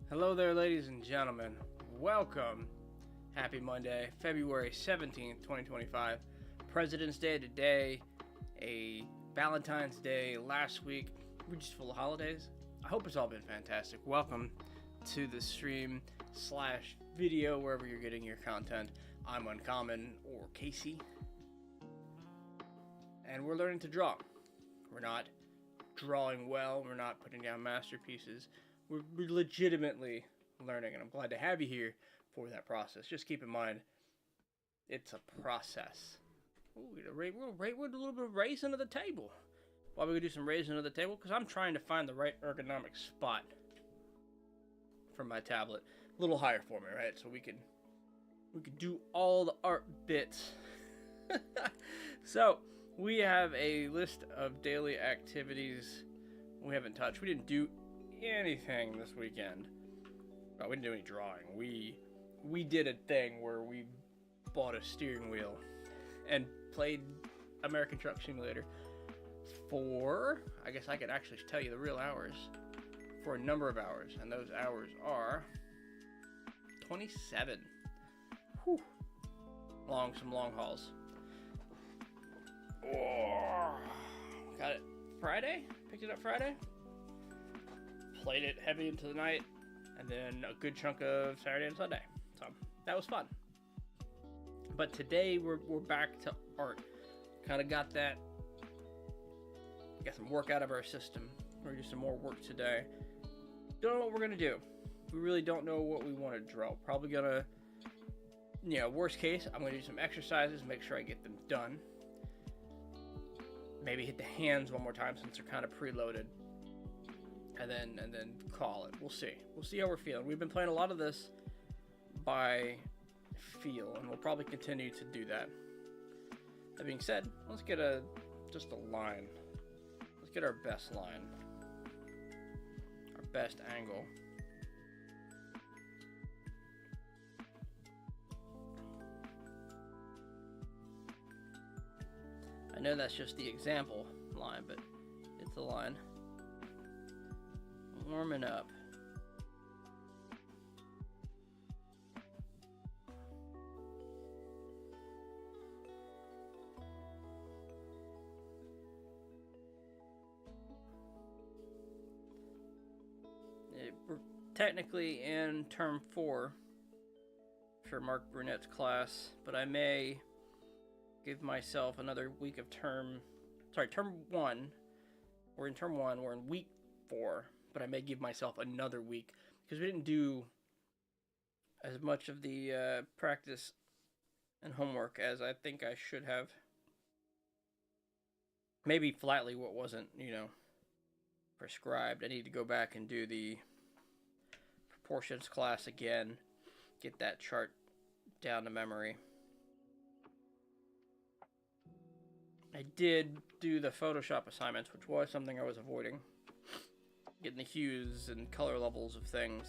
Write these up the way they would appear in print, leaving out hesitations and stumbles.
Hello there, ladies and gentlemen. Welcome. Happy Monday, February 17th, 2025. President's Day today, a Valentine's Day last week. We're just full of holidays. I hope it's all been fantastic. Welcome to the stream / video, wherever you're getting your content. I'm Uncommon, or Casey. And we're learning to draw. We're not drawing well, we're not putting down masterpieces. We're legitimately learning, and I'm glad to have you here for that process. Just keep in mind, it's a process. Ooh, we're a little bit of raising of the table. Why we gonna do some raising of the table? Because I'm trying to find the right ergonomic spot for my tablet. A little higher for me, right? So we can do all the art bits. So we have a list of daily activities we haven't touched. We didn't do anything this weekend. We didn't do any drawing. We did a thing where we bought a steering wheel and played American Truck Simulator for, I guess I could actually tell you the real hours, for a number of hours, and those hours are 27. Whew. Some long hauls. Oh, got it Friday? Picked it up Friday? Played it heavy into the night, and then a good chunk of Saturday and Sunday. So that was fun. But today we're back to art. Kind of got some work out of our system. We're gonna do some more work today. Don't know what we're gonna do. We really don't know what we want to draw. Probably gonna, worst case, I'm gonna do some exercises, make sure I get them done. Maybe hit the hands one more time since they're kind of preloaded. And then call it. We'll see how we're feeling. We've been playing a lot of this by feel, and we'll probably continue to do that. That being said, let's get just a line. Let's get our best line, our best angle. I know that's just the example line, but it's the line. Warming up. We're technically in term 4 for Mark Brunette's class, but I may give myself another week of term 1. We're in term 1, we're in week 4. But I may give myself another week because we didn't do as much of the practice and homework as I think I should have. Maybe flatly what wasn't, prescribed. I need to go back and do the proportions class again, get that chart down to memory. I did do the Photoshop assignments, which was something I was avoiding. Getting the hues and color levels of things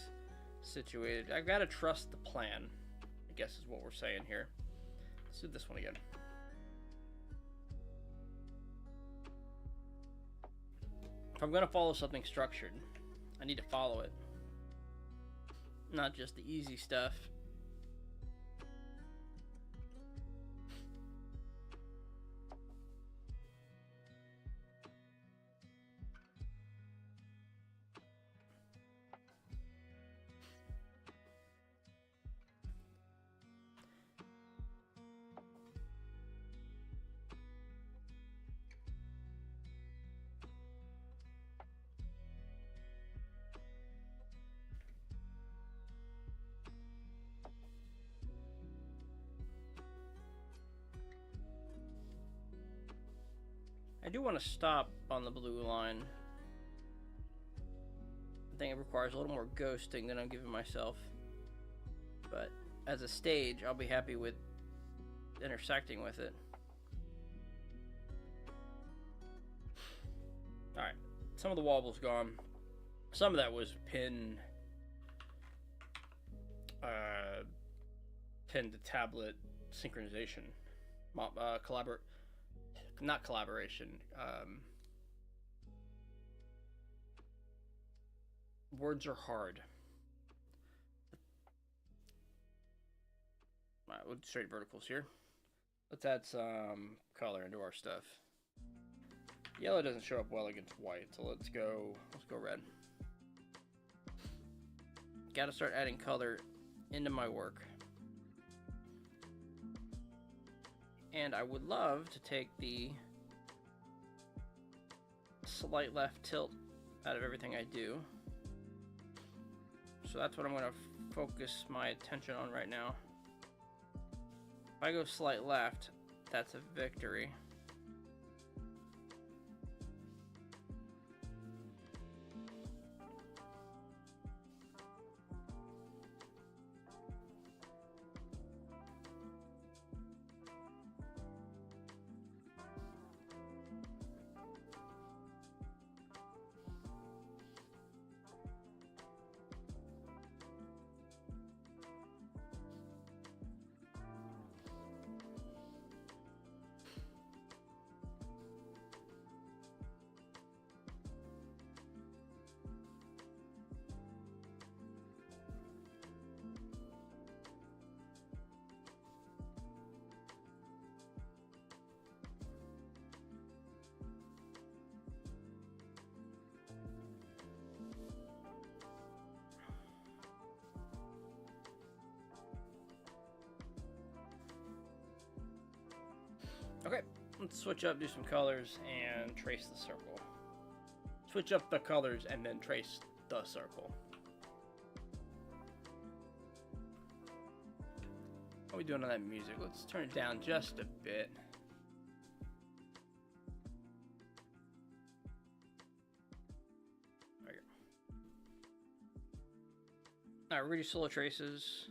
situated. I've got to trust the plan, I guess is what we're saying here. Let's do this one again. If I'm going to follow something structured, I need to follow it. Not just the easy stuff. I do want to stop on the blue line. I think it requires a little more ghosting than I'm giving myself. But as a stage, I'll be happy with intersecting with it. Alright, some of the wobble's gone. Some of that was pin to tablet synchronization. Not collaboration. Words are hard. With straight verticals here. Let's add some color into our stuff. Yellow doesn't show up well against white, so let's go red. Gotta start adding color into my work. And I would love to take the slight left tilt out of everything I do. So that's what I'm going to focus my attention on right now. If I go slight left, that's a victory. Okay, let's switch up, do some colors, and trace the circle. Switch up the colors and then trace the circle. How are we doing on that music? Let's turn it down just a bit. There we go. Alright, we're gonna do solo traces.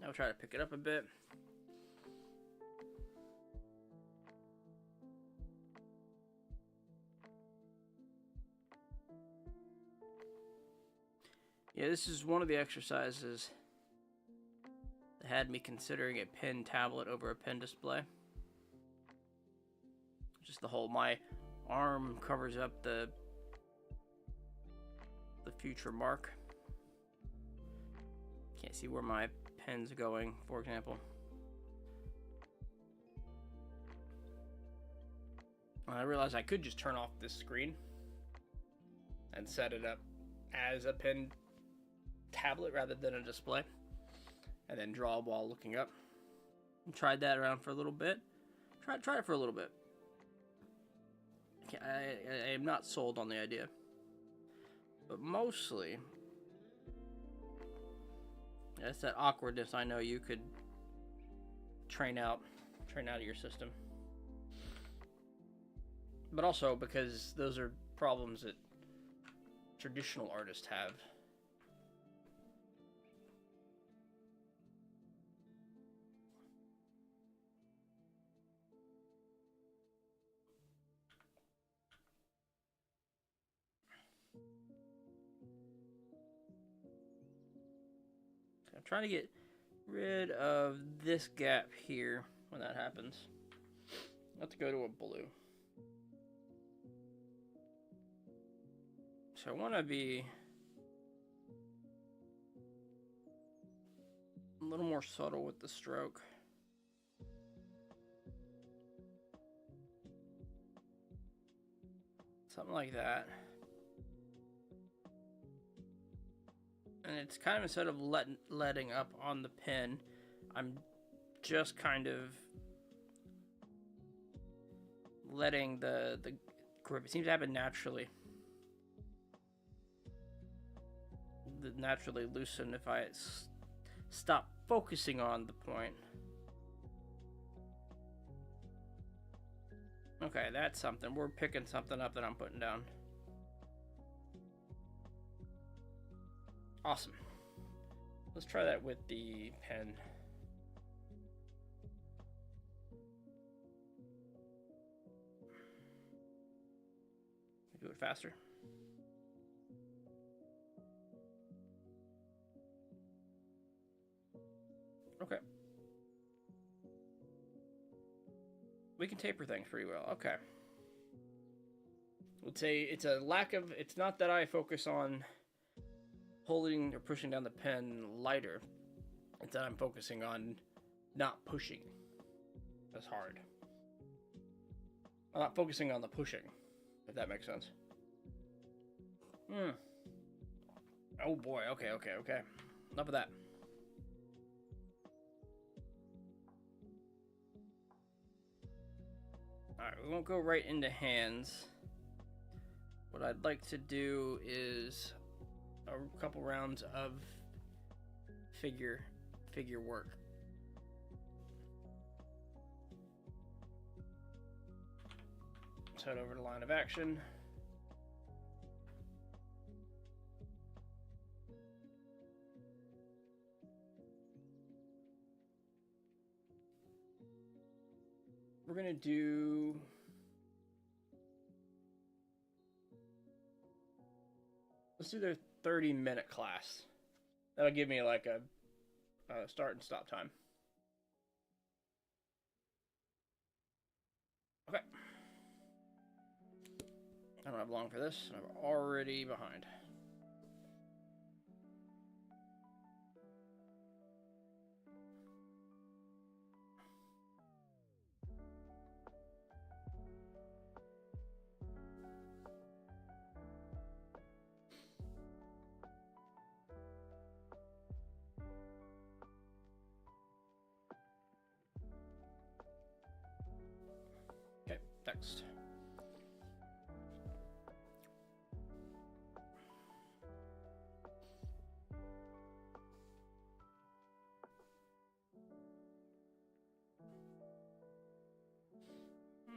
Now we'll try to pick it up a bit. Yeah, this is one of the exercises that had me considering a pen tablet over a pen display. Just the whole, my arm covers up the future mark. Can't see where my pen's going, for example. I realized I could just turn off this screen and set it up as a pen tablet rather than a display, and then draw while looking up. Tried that around for a little bit. Try it for a little bit. I am not sold on the idea, but mostly it's that awkwardness I know you could train out of your system. But also because those are problems that traditional artists have. I'm trying to get rid of this gap here when that happens. Let's go to a blue. So I want to be a little more subtle with the stroke. Something like that. And it's kind of, instead of letting up on the pen, I'm just kind of letting the grip. It seems to happen naturally. Naturally loosen if I stop focusing on the point. Okay, that's something. We're picking something up that I'm putting down. Awesome. Let's try that with the pen. Do it faster. Okay. We can taper things pretty well. Okay. Let's say it's a lack of, it's not that I focus on holding or pushing down the pen lighter. It's that I'm focusing on not pushing as hard. I'm not focusing on the pushing, if that makes sense. Oh boy, okay. Enough of that. Alright, we won't go right into hands. What I'd like to do is a couple rounds of figure work. Let's head over to line of action. We're gonna do let's do their 30-minute class. That'll give me like a start and stop time. Okay. I don't have long for this. I'm already behind. Okay, next.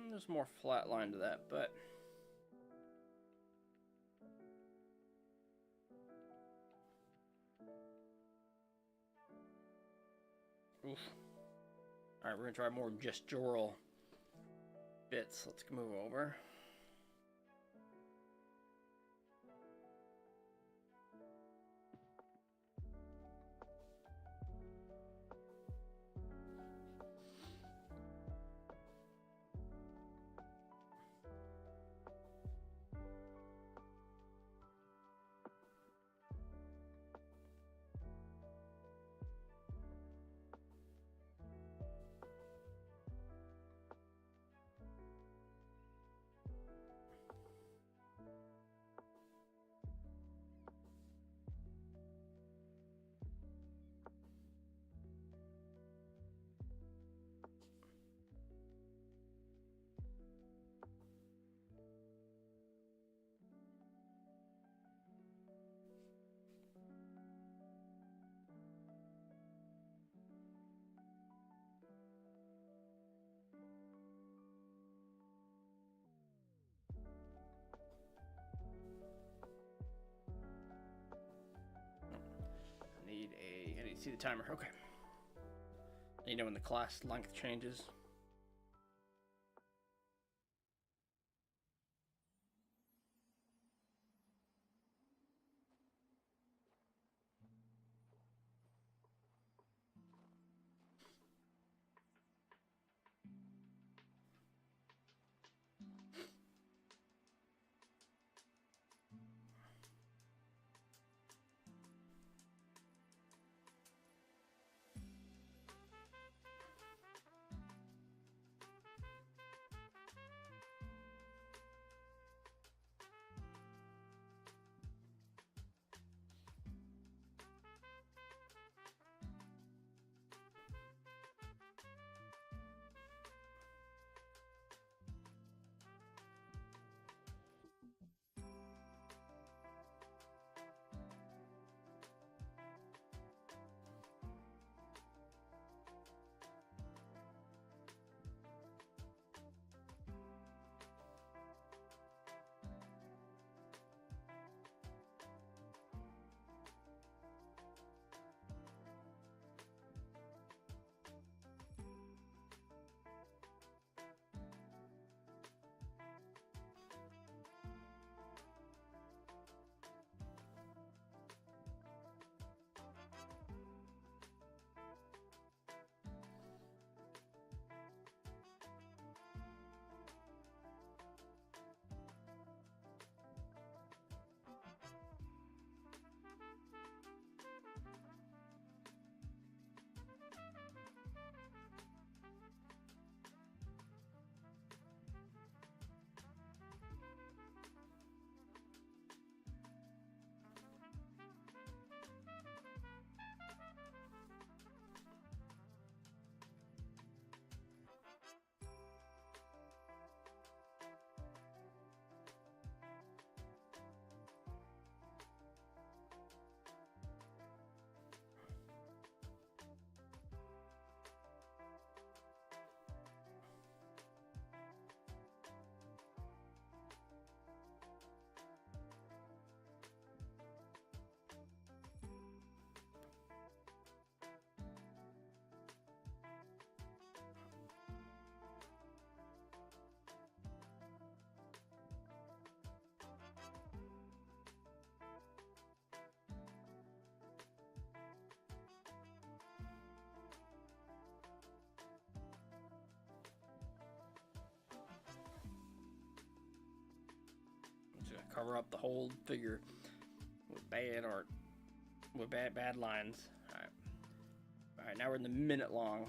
There's more flat line to that, but oof. All right, we're gonna try more gestural bits. Let's move over. I need to see the timer. Okay. You know when the class length changes. cover up the whole figure with bad art, with bad lines. All right, now we're in the minute long.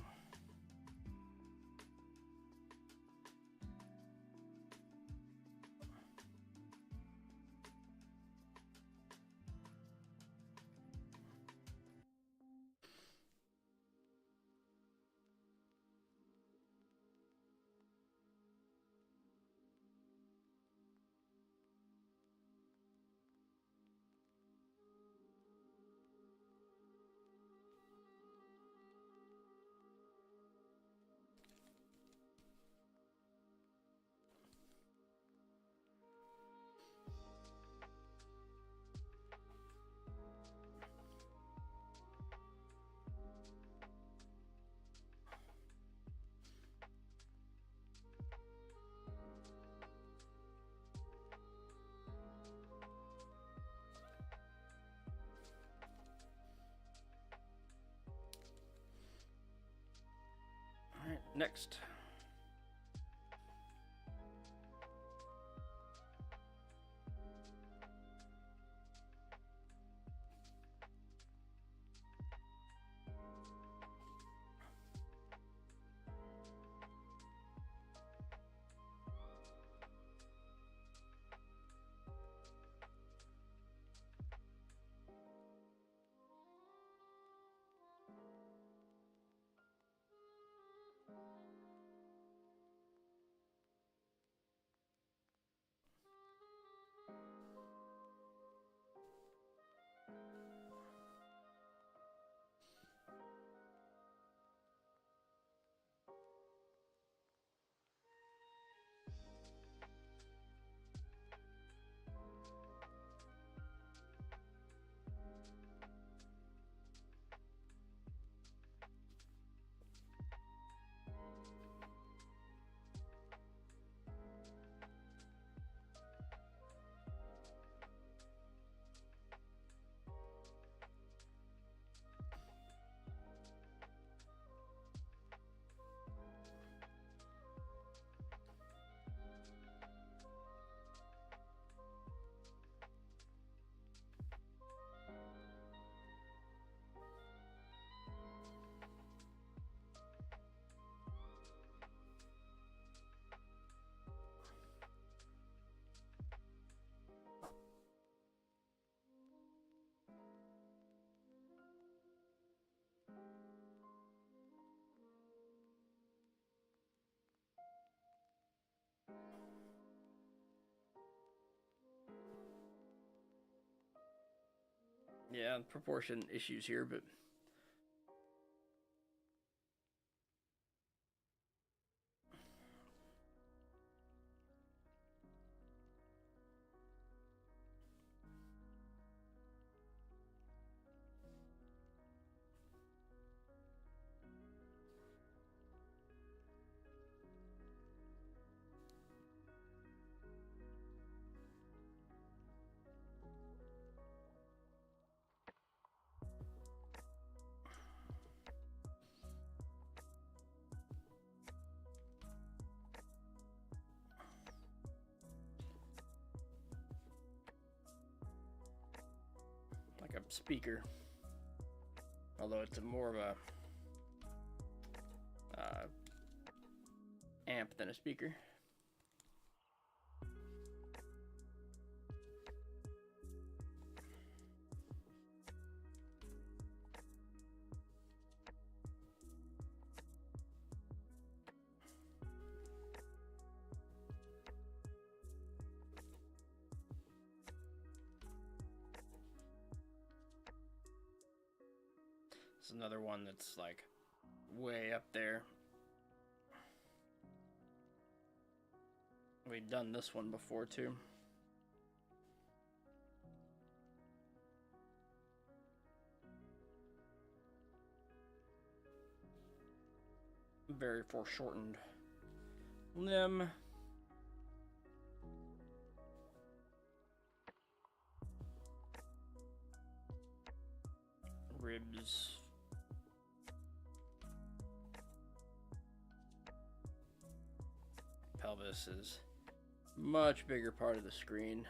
All right, next. Yeah, proportion issues here, but like a speaker, although it's more of a amp than a speaker. It's another one that's like way up there. We've done this one before too. Very foreshortened limb. Ribs. Pelvis is much bigger part of the screen.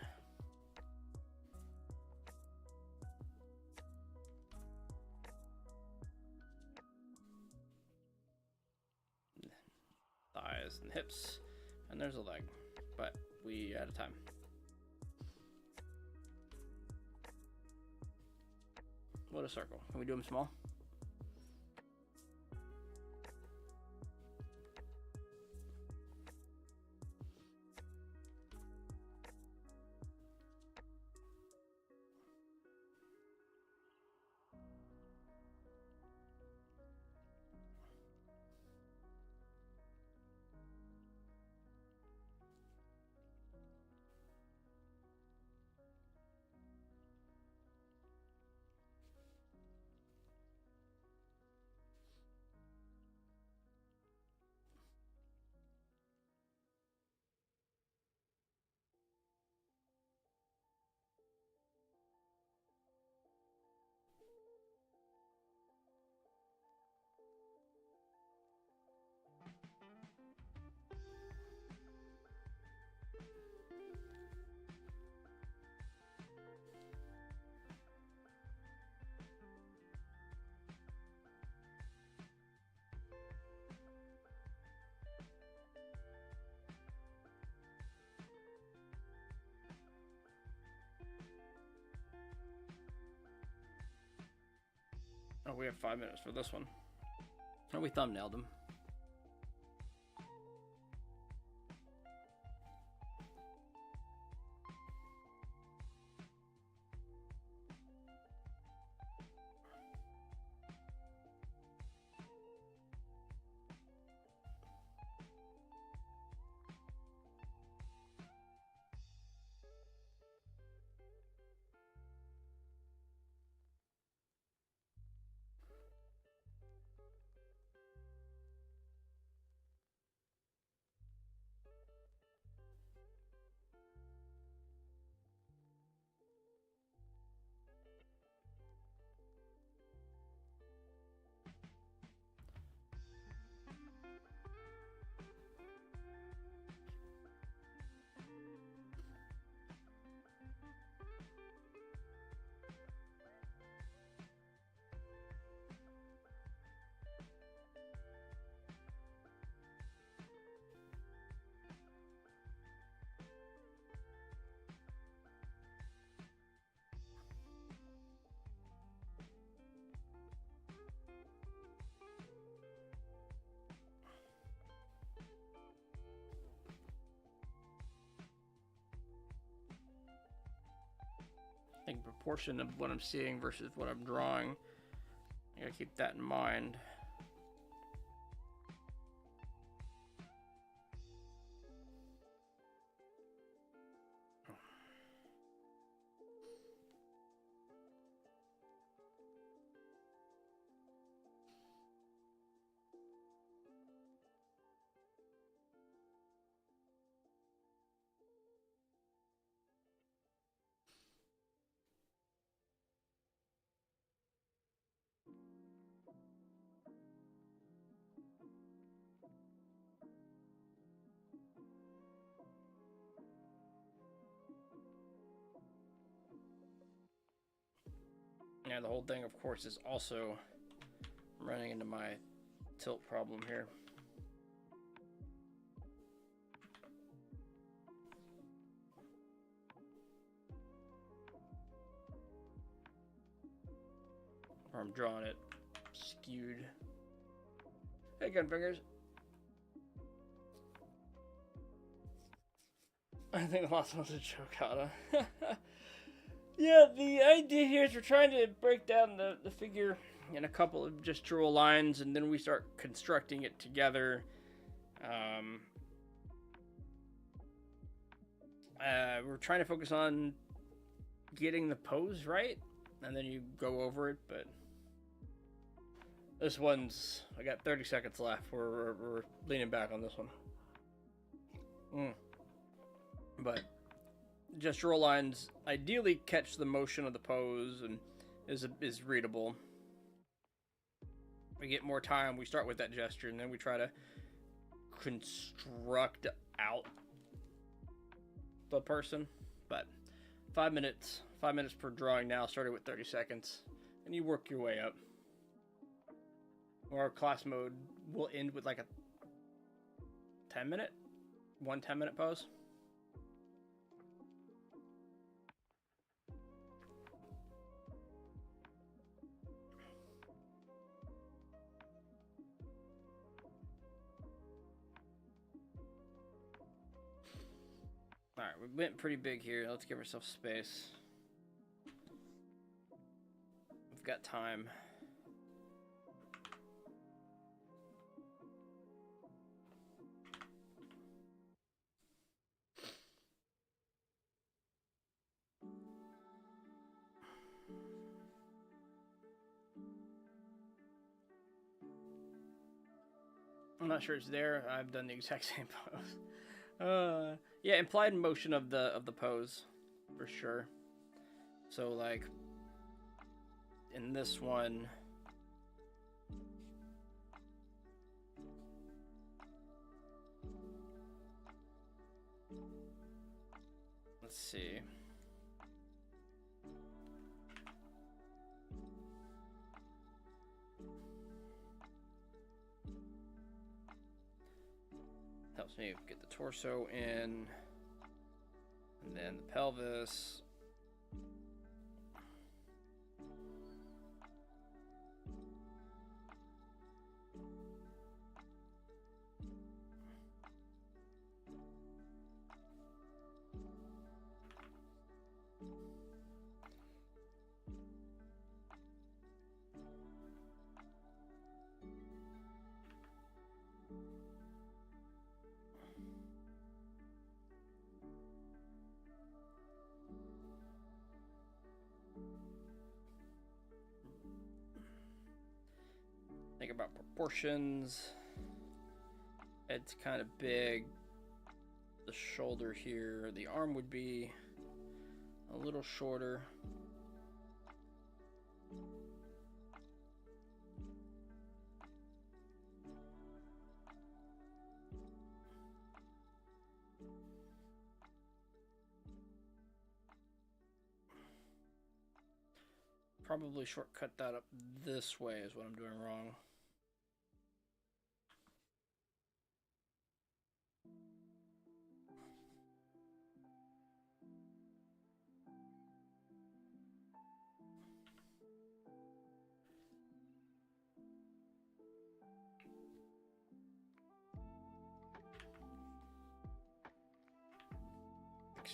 thighs and hips, and there's a leg, but we out of time. What a circle. Can we do them small? Oh, we have 5 minutes for this one. Oh, we thumbnailed him. I think proportion of what I'm seeing versus what I'm drawing, I gotta keep that in mind. Yeah, the whole thing, of course, is also running into my tilt problem here. Or I'm drawing it skewed. Hey, Gunfingers. I think the last one's a Chokata. Yeah, the idea here is we're trying to break down the figure in a couple of gestural lines, and then we start constructing it together. We're trying to focus on getting the pose right, and then you go over it, but this one's, I got 30 seconds left. We're leaning back on this one. But gestural lines ideally catch the motion of the pose and is readable. We get more time, we start with that gesture, and then we try to construct out the person. But 5 minutes per drawing now, starting with 30 seconds, and you work your way up. Or our class mode will end with like a 10-minute? 10-minute pose? Alright, we went pretty big here. Let's give ourselves space. We've got time. I'm not sure it's there. I've done the exact same pose. Yeah, implied motion of the pose, for sure. So like in this one, let's see. Helps me get the torso in, and then the pelvis. Think about proportions. It's kind of big. The shoulder here, the arm would be a little shorter. Probably shortcut that up this way is what I'm doing wrong.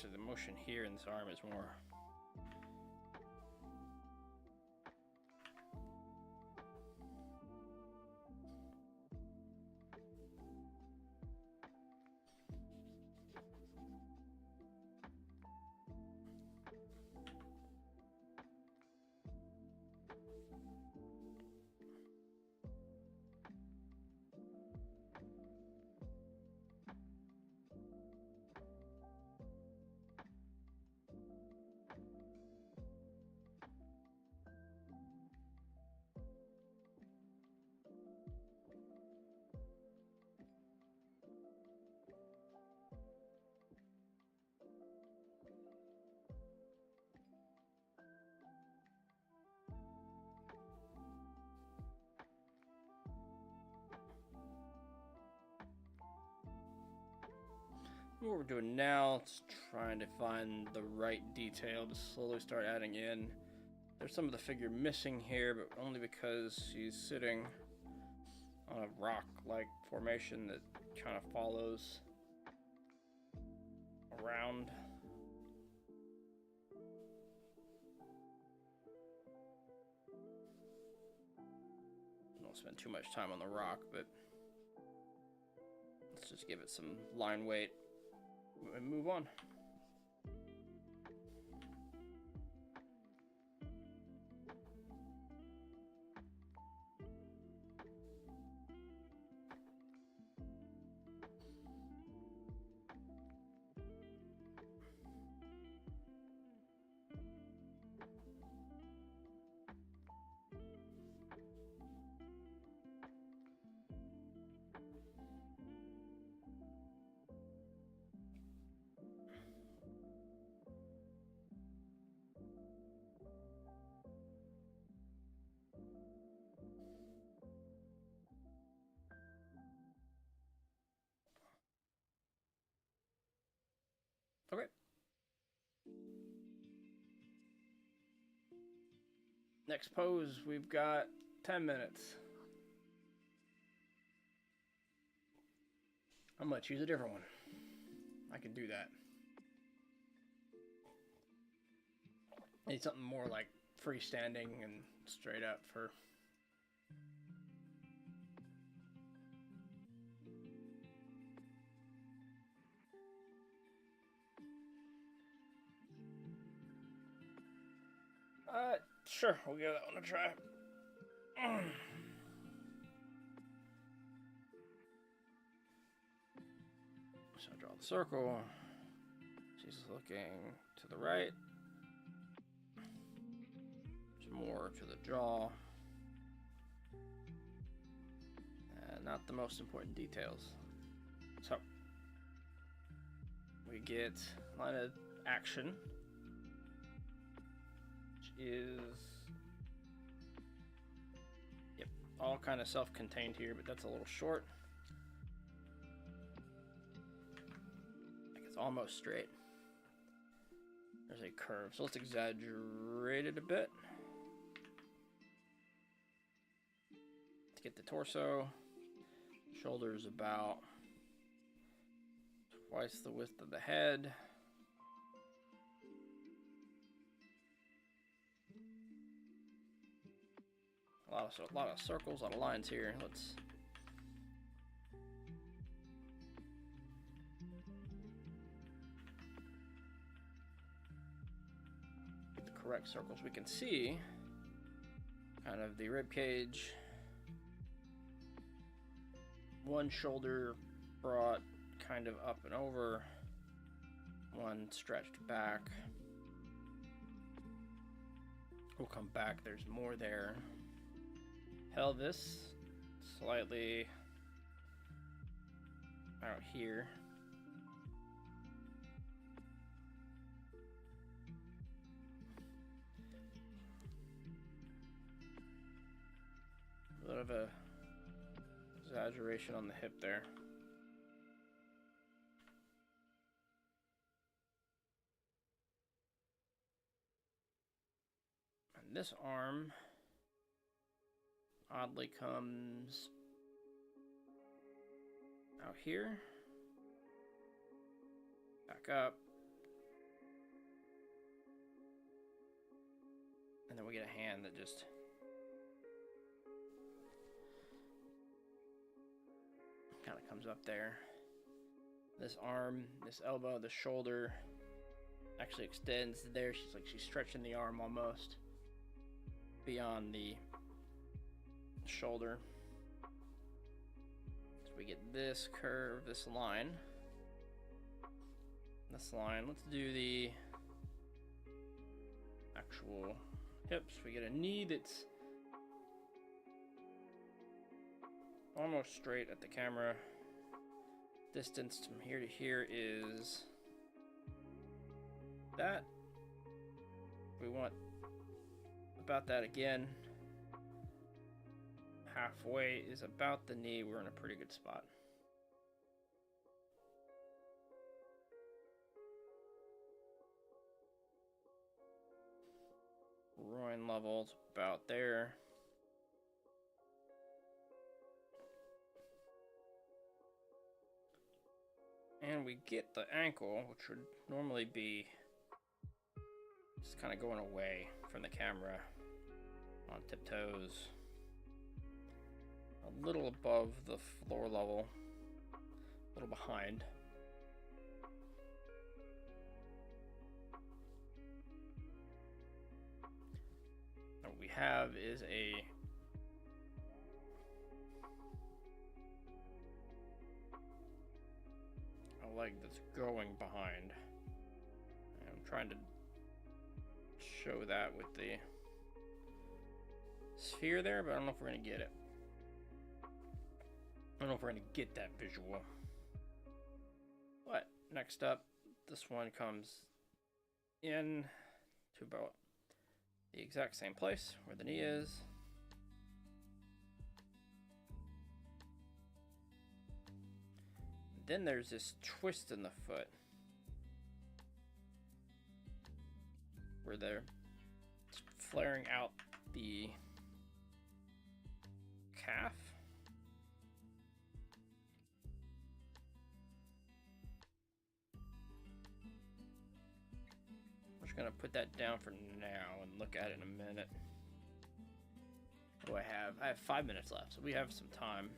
So the motion here in this arm is more what we're doing now. It's trying to find the right detail to slowly start adding in. There's some of the figure missing here, but only because she's sitting on a rock-like formation that kind of follows around. Don't spend too much time on the rock, but let's just give it some line weight and move on. Okay. Next pose, we've got 10 minutes. I'm gonna choose a different one. I can do that. I need something more like freestanding and straight up for... Sure, we'll give that one a try. So I draw the circle. She's looking to the right. Some more to the jaw. Not the most important details. So we get line of action, which is, yep, all kind of self-contained here, but that's a little short. Like it's almost straight. There's a curve, so let's exaggerate it a bit to get the torso. Shoulders about twice the width of the head. A lot of circles, a lot of lines here. Let's get the correct circles. We can see kind of the rib cage. One shoulder brought kind of up and over, one stretched back. We'll come back, there's more there. Pelvis, slightly out here. A bit of a exaggeration on the hip there. And this arm oddly comes out here, back up, and then we get a hand that just kind of comes up there. This arm, this elbow, the shoulder actually extends there. She's stretching the arm almost beyond the shoulder. So we get this curve, this line. Let's do the actual hips. We get a knee that's almost straight at the camera. Distance from here to here is that. We want about that again. Halfway is about the knee. We're in a pretty good spot. Groin level's about there. And we get the ankle, which would normally be just kind of going away from the camera on tiptoes, a little above the floor level, a little behind. And what we have is a leg that's going behind. And I'm trying to show that with the sphere there, but I don't know if we're going to get it. I don't know if we're going to get that visual. But next up, this one comes in to about the exact same place where the knee is. Then there's this twist in the foot. where they're flaring out the calf. I'm just gonna put that down for now and look at it in a minute. What do I have? I have 5 minutes left, so we have some time.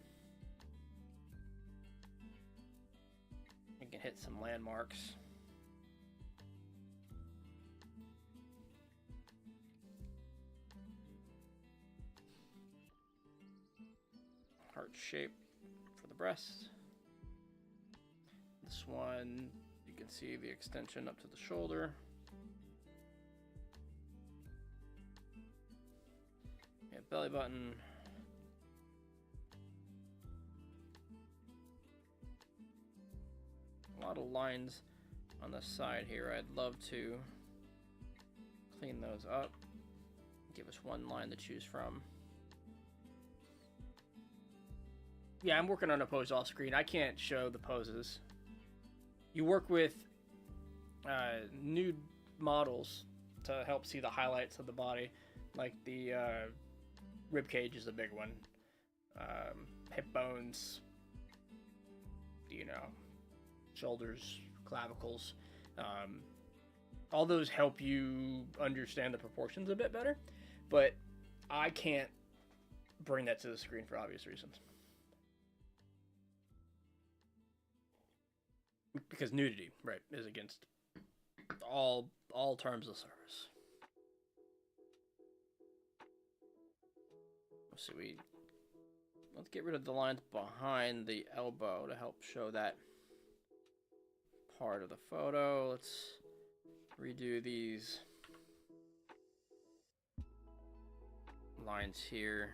We can hit some landmarks. Heart shape for the breast. This one, you can see the extension up to the shoulder. Yeah, belly button. A lot of lines on the side here. I'd love to clean those up. Give us one line to choose from. Yeah, I'm working on a pose off screen. I can't show the poses. You work with nude models to help see the highlights of the body. Like the rib cage is a big one. Hip bones, you know, shoulders, clavicles. All those help you understand the proportions a bit better. But I can't bring that to the screen for obvious reasons. Because nudity, right, is against all terms of service. Let's get rid of the lines behind the elbow to help show that part of the photo. Let's redo these lines here.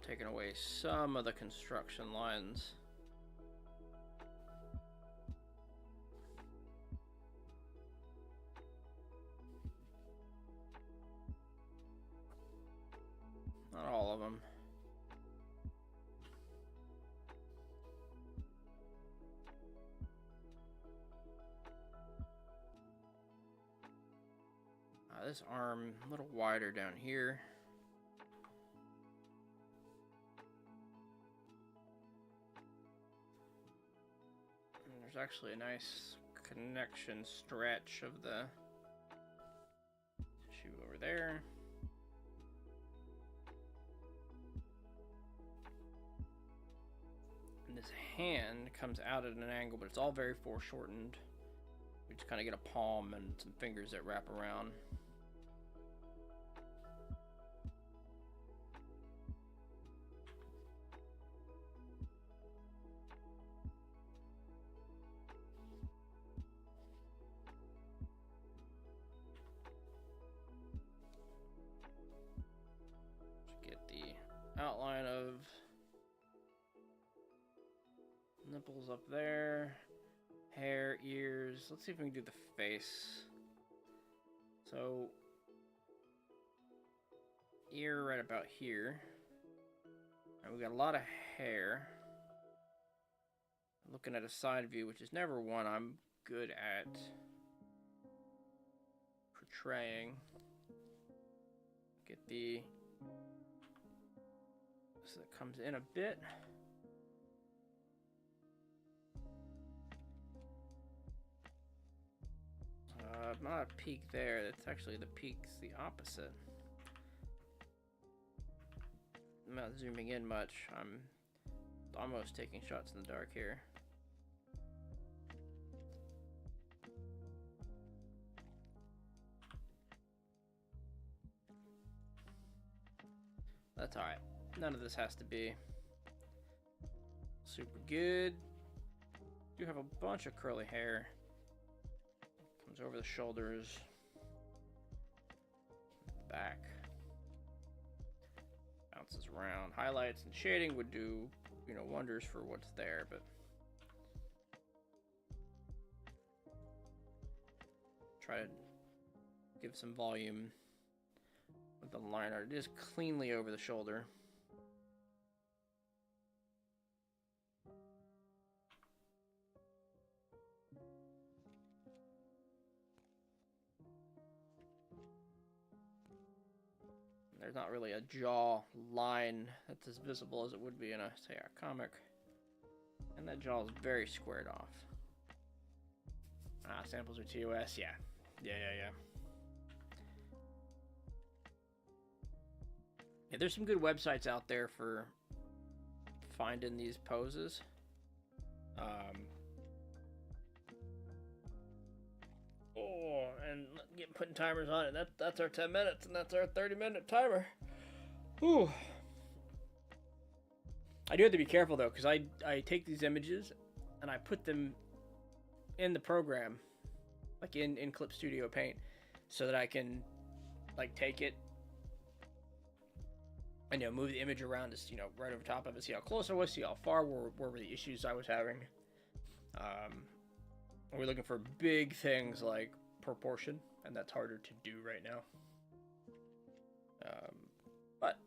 Taking away some of the construction lines. Not all of them. This arm a little wider down here. There's actually a nice connection stretch of the tissue over there. And this hand comes out at an angle, but it's all very foreshortened. We just kind of get a palm and some fingers that wrap around. Outline of nipples up there, hair, ears. Let's see if we can do the face. So, ear right about here. And we got a lot of hair. Looking at a side view, which is never one I'm good at portraying. Get the so it comes in a bit. Not a peak there. That's actually the peak's the opposite. I'm not zooming in much. I'm almost taking shots in the dark here. That's alright. None of this has to be super good. Do have a bunch of curly hair. Comes over the shoulders, the back, bounces around. Highlights and shading would do, you know, wonders for what's there, but try to give some volume with the line art. It is cleanly over the shoulder. There's not really a jaw line that's as visible as it would be in a, say, a comic. And that jaw is very squared off. Ah, samples are TOS, yeah. Yeah. Yeah, there's some good websites out there for finding these poses. And putting timers on it. That's our 10 minutes, and that's our 30-minute timer. Whew. I do have to be careful though, because I take these images and I put them in the program, like in Clip Studio Paint, so that I can like take it and move the image around, just right over top of it, see how close I was, see how far were the issues I was having. We're looking for big things like proportion, and that's harder to do right now. But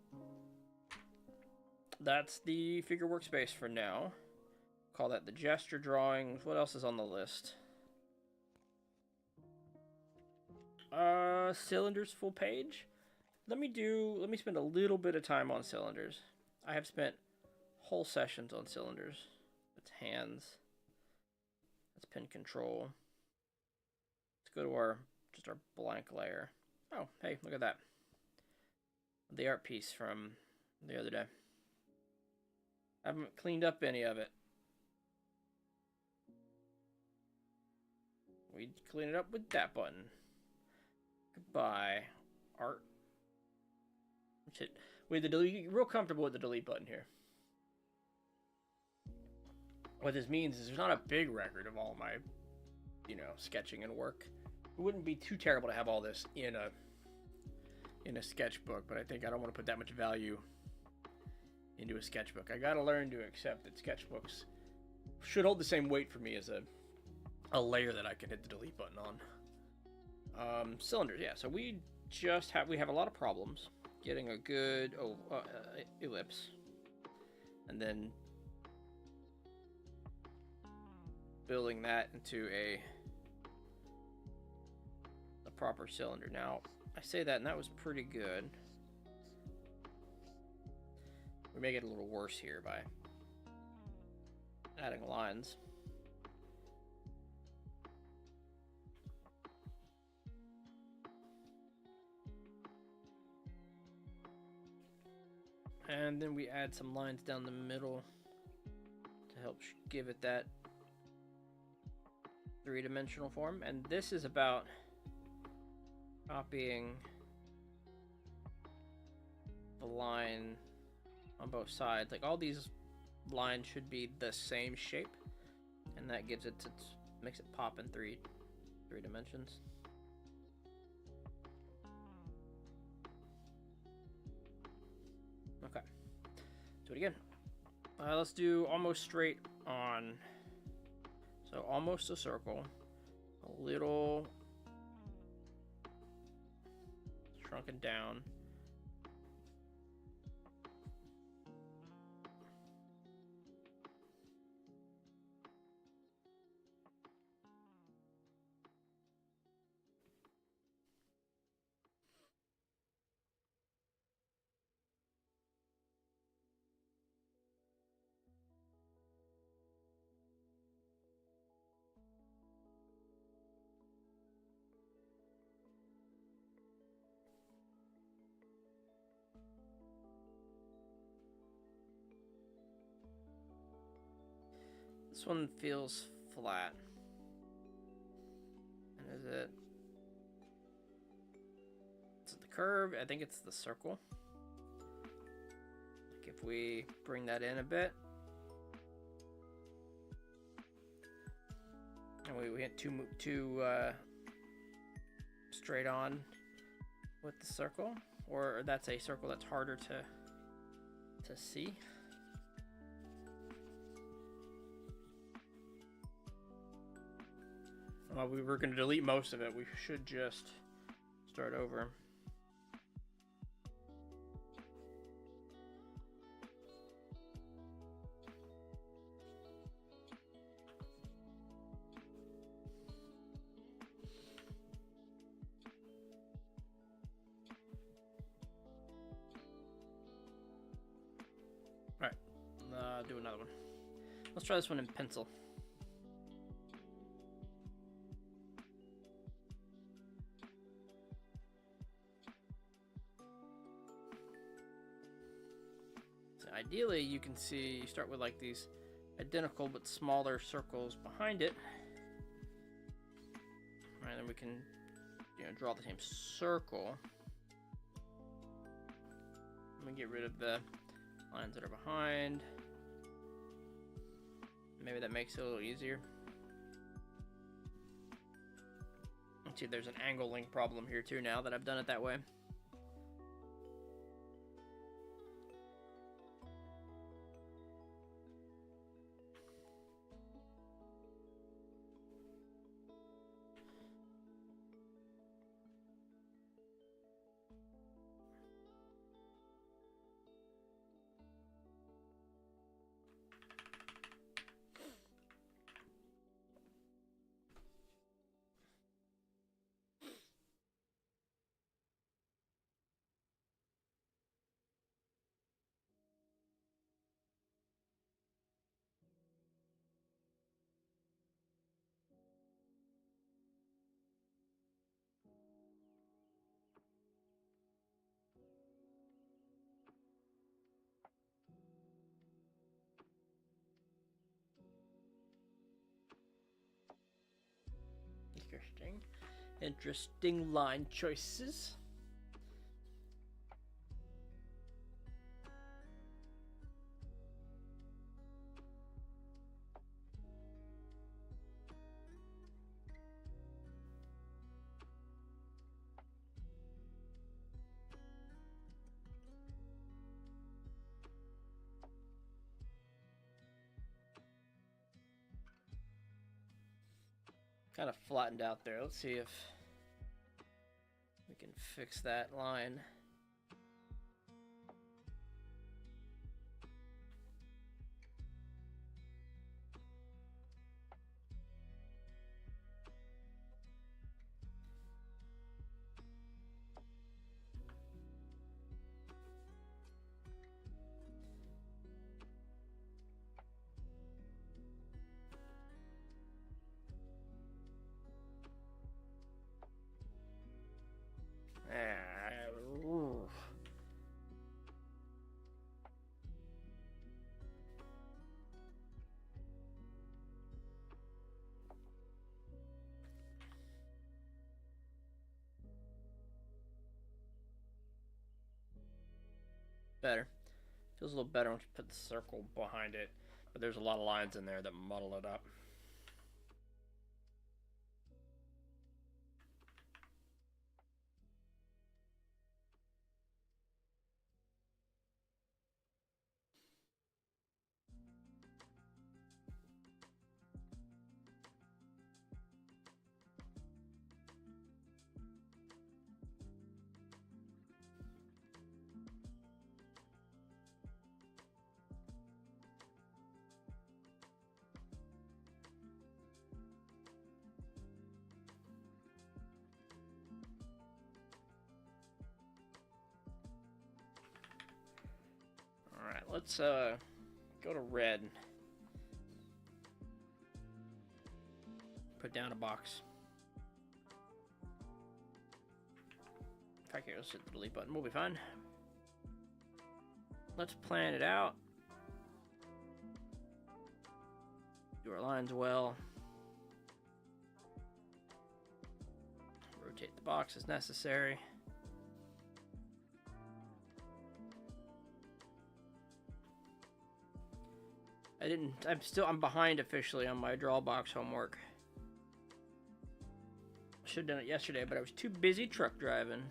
that's the figure workspace for now. Call that the gesture drawings. What else is on the list? Cylinders full page. Let me spend a little bit of time on cylinders. I have spent whole sessions on cylinders. That's hands. That's pin control. Let's go to our blank layer. Oh, hey, look at that. The art piece from the other day. I haven't cleaned up any of it. We clean it up with that button. Goodbye, art. With the delete, real comfortable with the delete button here. What this means is there's not a big record of all my, sketching and work. It wouldn't be too terrible to have all this in a sketchbook, but I think I don't want to put that much value into a sketchbook. I gotta learn to accept that sketchbooks should hold the same weight for me as a layer that I can hit the delete button on. Cylinders, yeah. So we have a lot of problems getting a good ellipse, and then building that into a proper cylinder. Now, I say that, and that was pretty good. We make it a little worse here by adding lines. And then we add some lines down the middle to help give it that three-dimensional form. And this is about copying the line on both sides. Like, all these lines should be the same shape, and that gives it makes it pop in three dimensions. Okay, do it again. Let's do almost straight on. So almost a circle, a little shrunken down. This one feels flat. And is it the curve? I think it's the circle. Like, if we bring that in a bit, and we hit too straight on with the circle, or that's a circle that's harder to see. We were going to delete most of it. We should just start over. do another one. Let's try this one in pencil. So ideally, you can see, you start with like these identical but smaller circles behind it. And then we can, draw the same circle. Let me get rid of the lines that are behind. Maybe that makes it a little easier. Let's see, there's an angling problem here too now that I've done it that way. Interesting line choices. Kind of flattened out there. Let's see if we can fix that line. Better. Feels a little better once you put the circle behind it, but there's a lot of lines in there that muddle it up. Alright, let's go to red. Put down a box. In fact, here, let's hit the delete button. We'll be fine. Let's plan it out. Do our lines well. Rotate the box as necessary. I'm behind officially on my draw box homework. I should have done it yesterday, but I was too busy truck driving.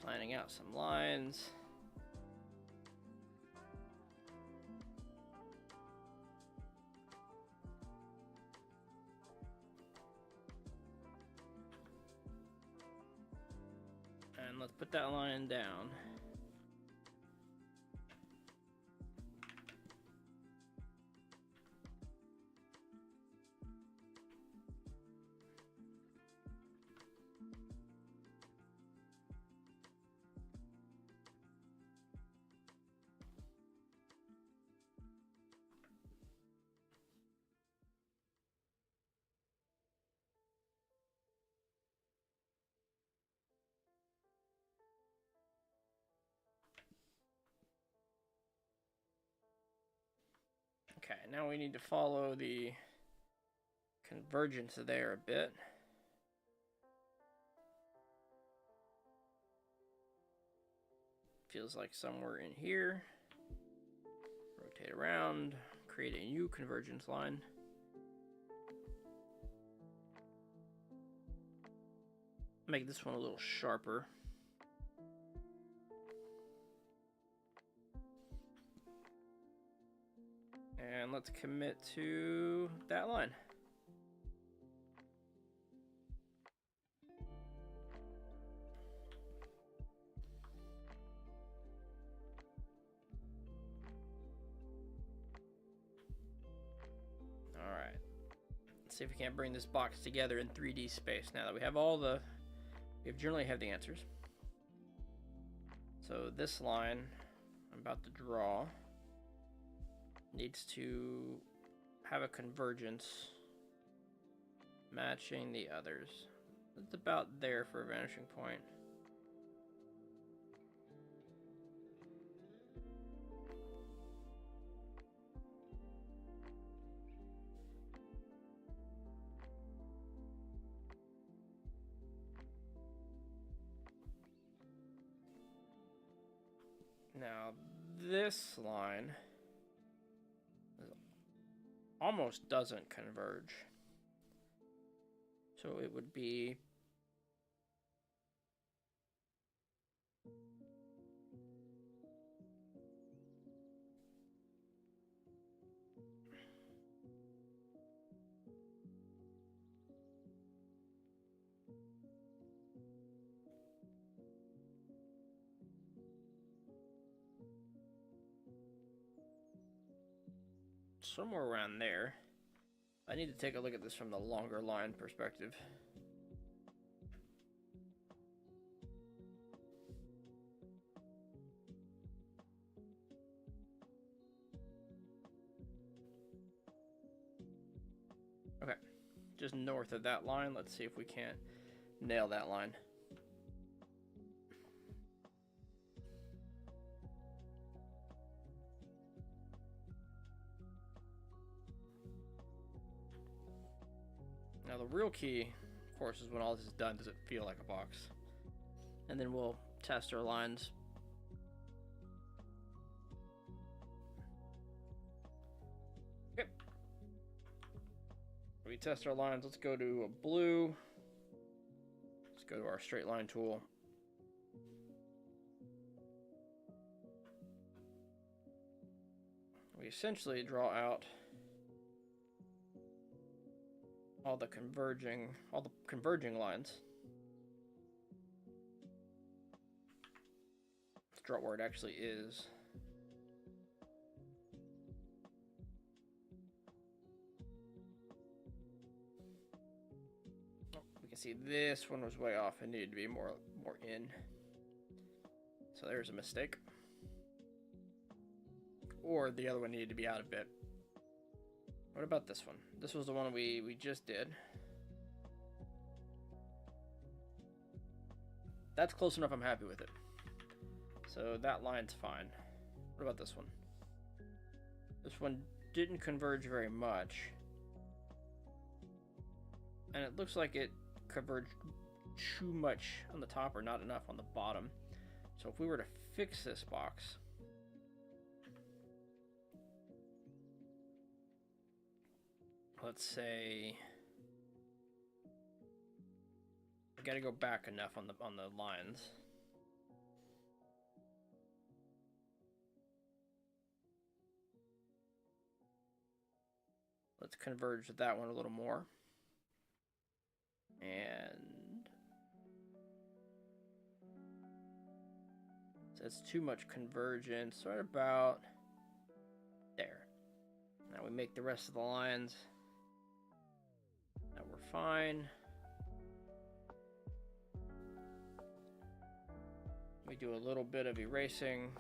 Planning out some lines. And let's put that line down. Okay, now we need to follow the convergence there a bit. Feels like somewhere in here. Rotate around, create a new convergence line. Make this one a little sharper. And let's commit to that line. All right. Let's see if we can't bring this box together in 3D space now that we have all the... We generally have the answers. So this line I'm about to draw needs to have a convergence matching the others. It's about there for a vanishing point. Now this line almost doesn't converge. So it would be somewhere around there. I need to take a look at this from the longer line perspective. Okay, just north of that line. Let's see if we can't nail that line. Now the real key, of course, is when all this is done, does it feel like a box? And then we'll test our lines. Okay. We test our lines. Let's go to a blue. Let's go to our straight line tool. We essentially draw out all the converging lines. Let's draw where it actually is. Oh, we can see this one was way off and needed to be more in. So there's a mistake. Or the other one needed to be out a bit. What about this one? This was the one we just did. That's close enough, I'm happy with it. So that line's fine. What about this one? This one didn't converge very much. And it looks like it converged too much on the top or not enough on the bottom. So if we were to fix this box, let's say we got to go back enough on the lines. Let's converge that one a little more. And so that's too much convergence, right about there. Now we make the rest of the lines. Now we're fine. We do a little bit of erasing.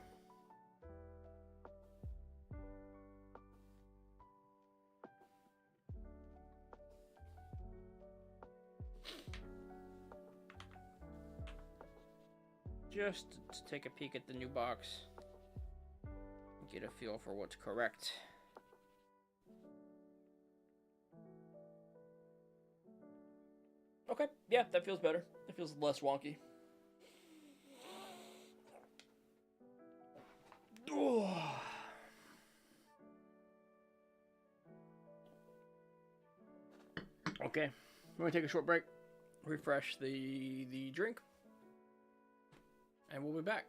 Just to take a peek at the new box, get a feel for what's correct. Okay, yeah, that feels better. That feels less wonky. Okay, we're gonna take a short break, refresh the drink, and we'll be back.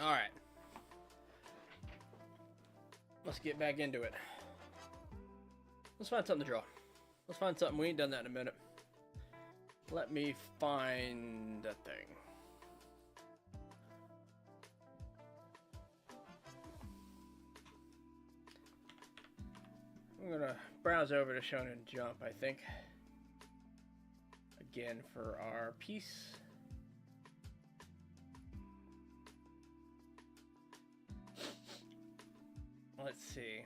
All right. Let's get back into it. Let's find something to draw. Let's find something. We ain't done that in a minute. Let me find a thing. I'm gonna browse over to Shonen Jump, I think. Again for our piece. Let's see.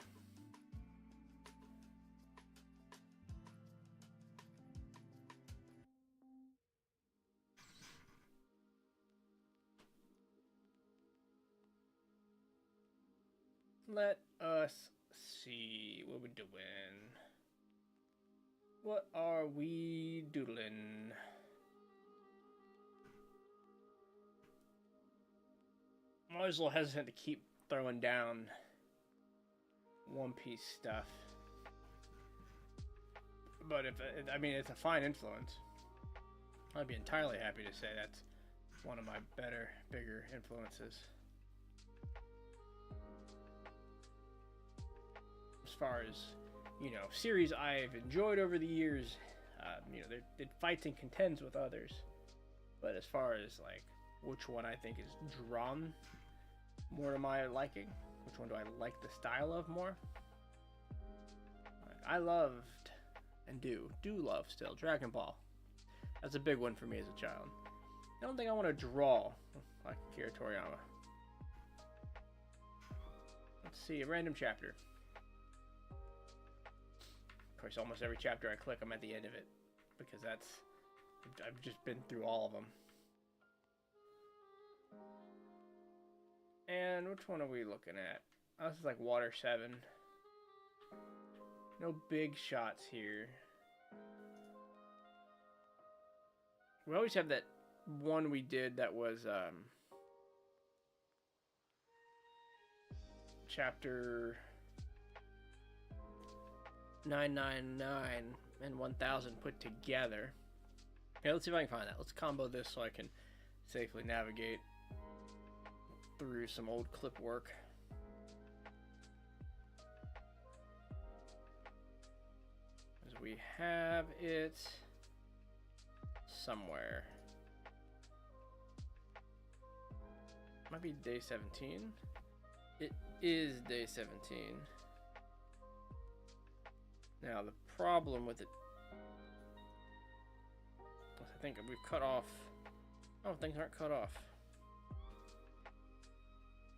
Let us see what we're doing. What are we doodling? I'm always a little hesitant to keep throwing down One Piece stuff. But I mean, it's a fine influence. I'd be entirely happy to say that's one of my bigger influences. As far as, series I've enjoyed over the years, they fights and contends with others. But as far as, like, which one I think is drawn more to my liking, which one do I like the style of more? I loved, and do love still, Dragon Ball. That's a big one for me as a child. I don't think I want to draw like Akira Toriyama. Let's see, a random chapter. Of course, almost every chapter I click, I'm at the end of it. Because I've just been through all of them. And which one are we looking at? Oh, this is like Water 7. No big shots here. We always have that one we did that was chapter 999 and 1000 put together. Okay, let's see if I can find that. Let's combo this so I can safely navigate through some old clip work. As we have it somewhere. Might be day 17. It is day 17. Now the problem with it, I think we've cut off. Oh, things aren't cut off.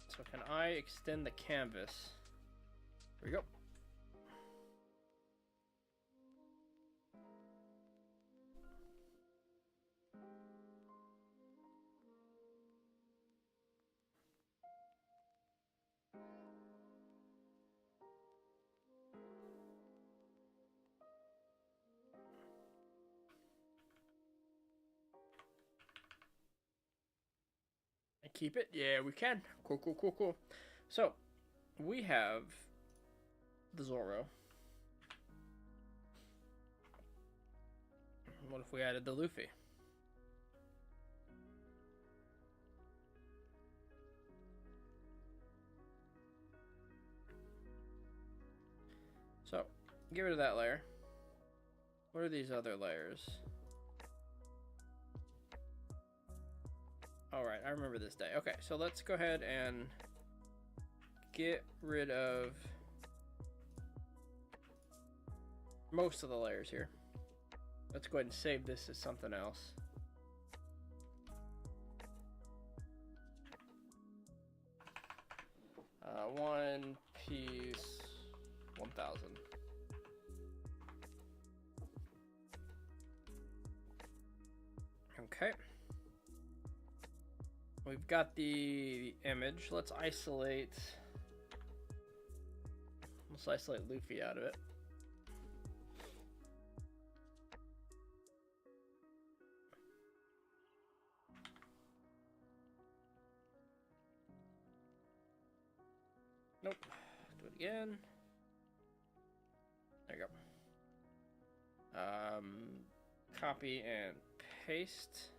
So can I extend the canvas? Here we go. Keep it? Yeah, we can. Cool. So, we have the Zoro. What if we added the Luffy? So, get rid of that layer. What are these other layers? Alright, I remember this day. Okay, so let's go ahead and get rid of most of the layers here. Let's go ahead and save this as something else. One Piece 1000. Okay. We've got the image. Let's isolate Luffy out of it. Nope. Do it again. There you go. Copy and paste.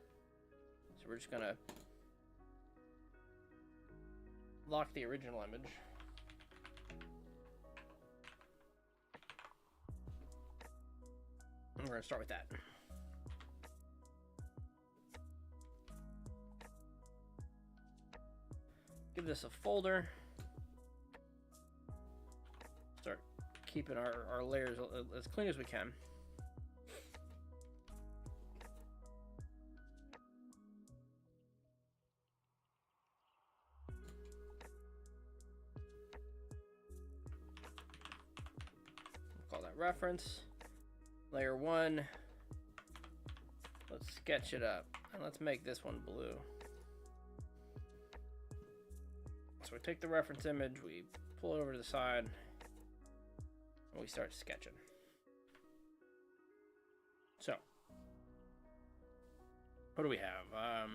So we're just gonna lock the original image. And we're going to start with that. Give this a folder. Start keeping our layers as clean as we can. Reference layer 1. Let's sketch it up and let's make this one blue. So we take the reference image, we pull it over to the side, and we start sketching. So what do we have?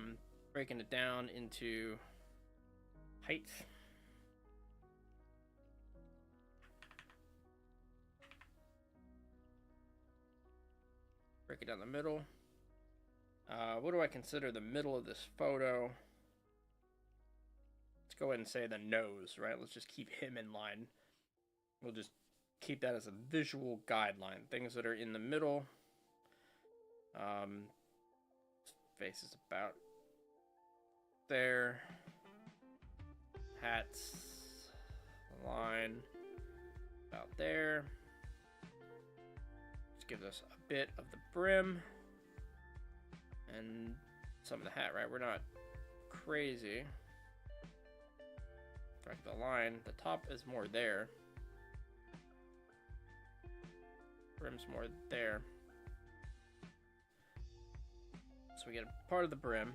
Breaking it down into height. Break it down the middle. What do I consider the middle of this photo? Let's go ahead and say the nose, right? Let's just keep him in line. We'll just keep that as a visual guideline. Things that are in the middle. Face is about there. Hats, line, about there. Just gives us a bit of the brim. And some of the hat, right? We're not crazy. In fact, the line, the top is more there. Brim's more there. So we get a part of the brim.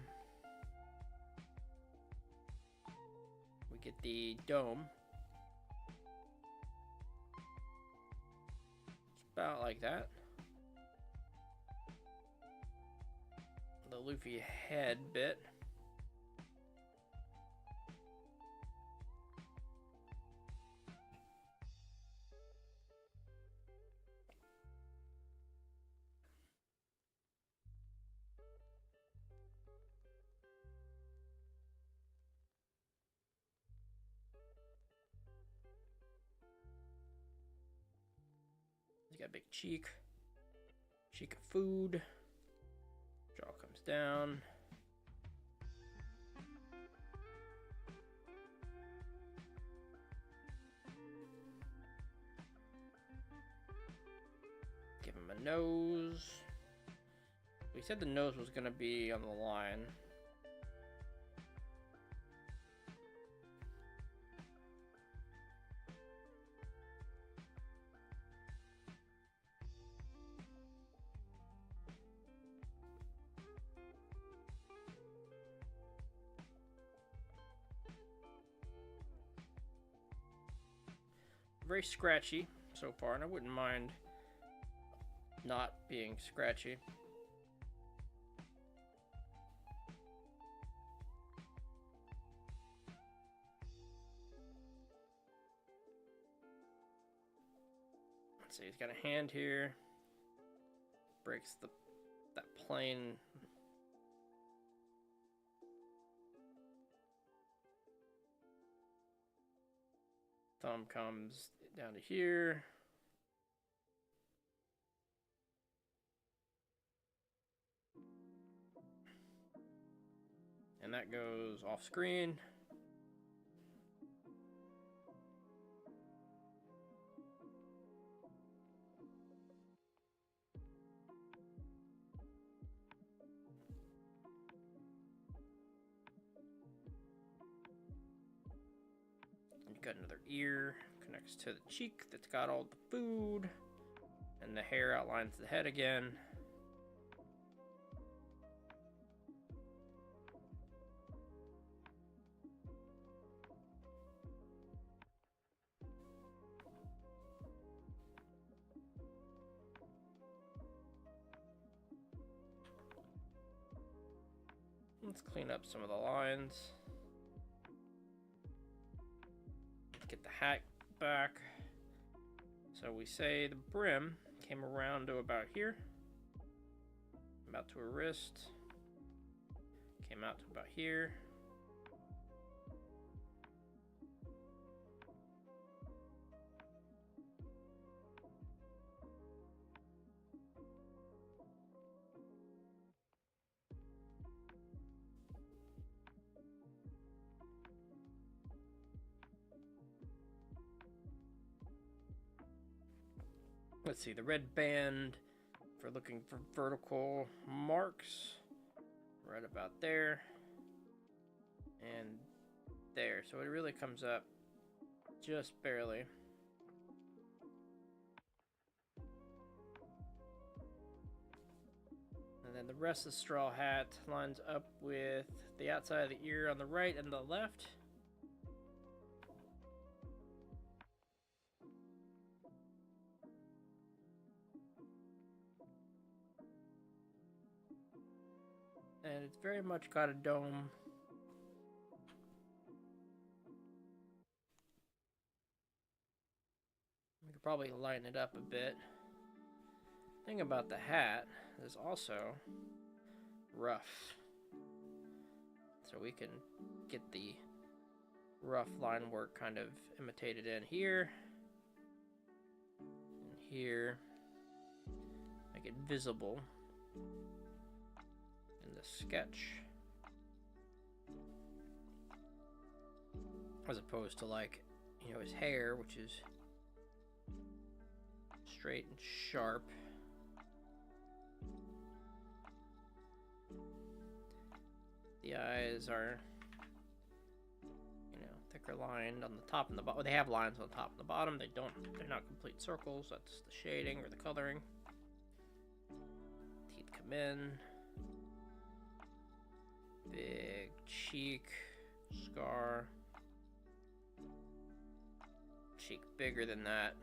We get the dome. It's about like that. The Luffy head bit. He's got a big cheek. Cheek of food. Jaw comes down. Give him a nose. We said the nose was going to be on the line. Very scratchy so far, and I wouldn't mind not being scratchy. Let's see, he's got a hand here. Breaks that plane. Thumb comes down to here. And that goes off screen. Got another ear, connects to the cheek that's got all the food, and the hair outlines the head again. Let's clean up some of the lines. Get the hat back. So we say the brim came around to about here, about to a wrist, came out to about here. Let's see, the red band for looking for vertical marks, right about there and there. So it really comes up just barely. And then the rest of the straw hat lines up with the outside of the ear on the right and the left. And it's very much got a dome. We could probably lighten it up a bit. Thing about the hat is also rough. So we can get the rough line work kind of imitated in here. And here. Make it visible in the sketch. As opposed to, like, you know, his hair, which is straight and sharp. The eyes are, you know, thicker lined on the top and the bottom. Well, they have lines on the top and the bottom. They're not complete circles. That's the shading or the coloring. Teeth come in. Big cheek, scar. Cheek bigger than that.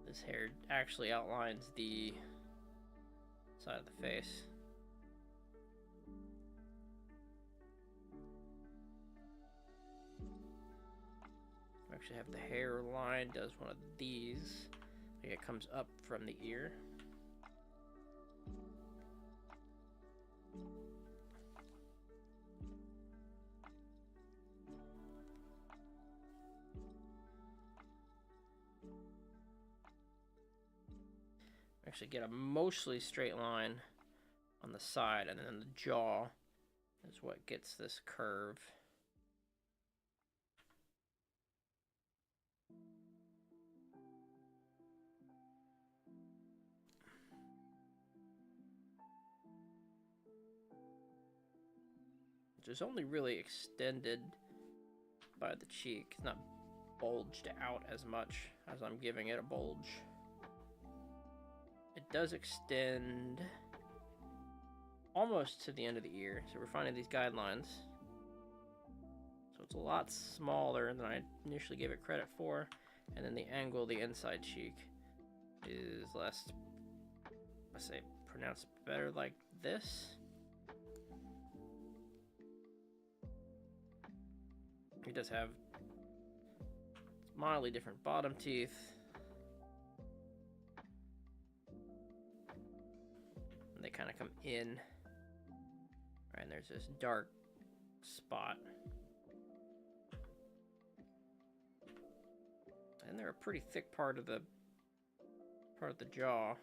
This hair actually outlines the side of the face. Actually have the hair line, does one of these. It comes up from the ear. Actually get a mostly straight line on the side, and then the jaw is what gets this curve. Which is only really extended by the cheek. It's not bulged out as much as I'm giving it a bulge. It does extend almost to the end of the ear, so we're finding these guidelines. So it's a lot smaller than I initially gave it credit for, and then the angle of the inside cheek is less, I say, pronounced better like this. He does have mildly different bottom teeth. And they kind of come in. Right, and there's this dark spot. And they're a pretty thick part of the jaw.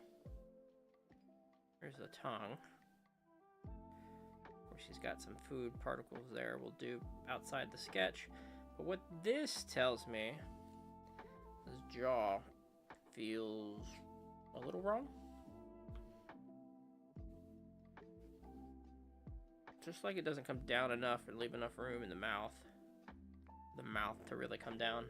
There's the tongue. She's got some food particles there we'll do outside the sketch. But what this tells me, this jaw feels a little wrong. Just like it doesn't come down enough and leave enough room in the mouth to really come down.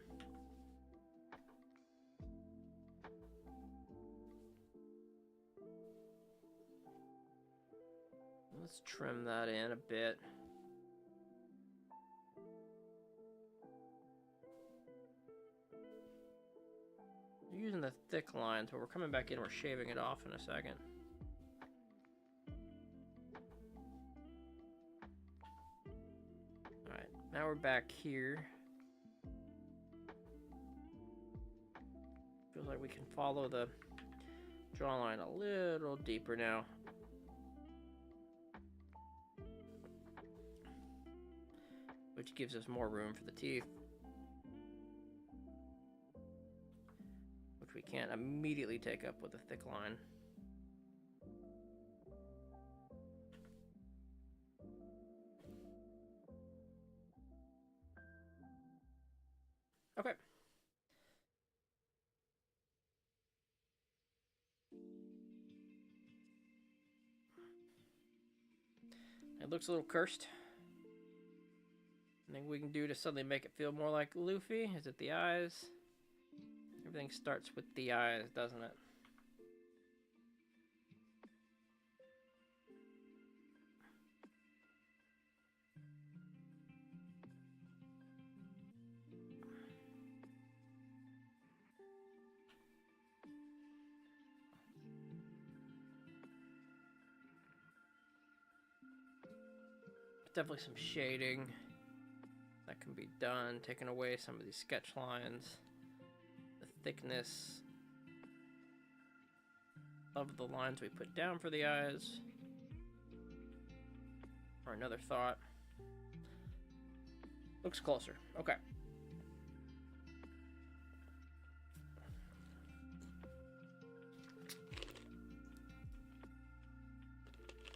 Let's trim that in a bit. We're using the thick lines, but we're coming back in, we're shaving it off in a second. Alright, now we're back here. Feels like we can follow the jawline a little deeper now. Which gives us more room for the teeth, which we can't immediately take up with a thick line. Okay. It looks a little cursed. Anything we can do to suddenly make it feel more like Luffy? Is it the eyes? Everything starts with the eyes, doesn't it? definitely some shading that can be done, taking away some of these sketch lines, the thickness of the lines we put down for the eyes. Or another thought. Looks closer. Okay.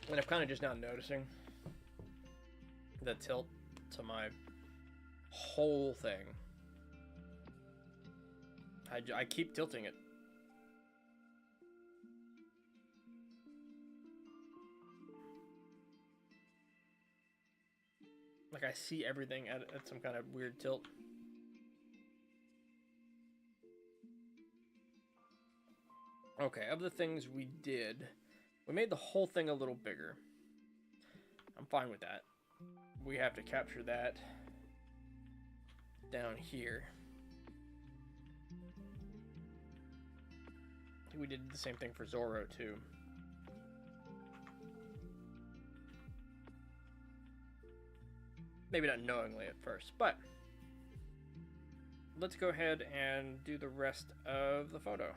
And I'm kind of just now noticing the tilt to my whole thing. I keep tilting it. Like I see everything at some kind of weird tilt. Okay, of the things we did, we made the whole thing a little bigger. I'm fine with that. We have to capture that down here. We did the same thing for Zoro too. Maybe not knowingly at first, but let's go ahead and do the rest of the photo.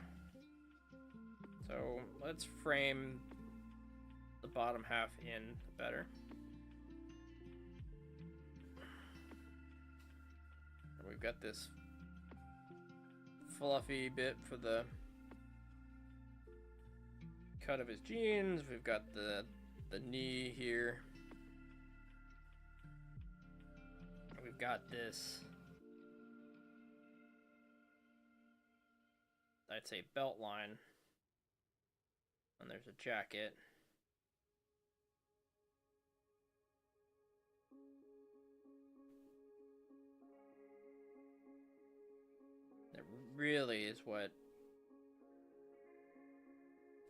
So let's frame the bottom half in better. And we've got this fluffy bit for the cut of his jeans. We've got the knee here. We've got this, I'd say, belt line. And there's a jacket. That really is what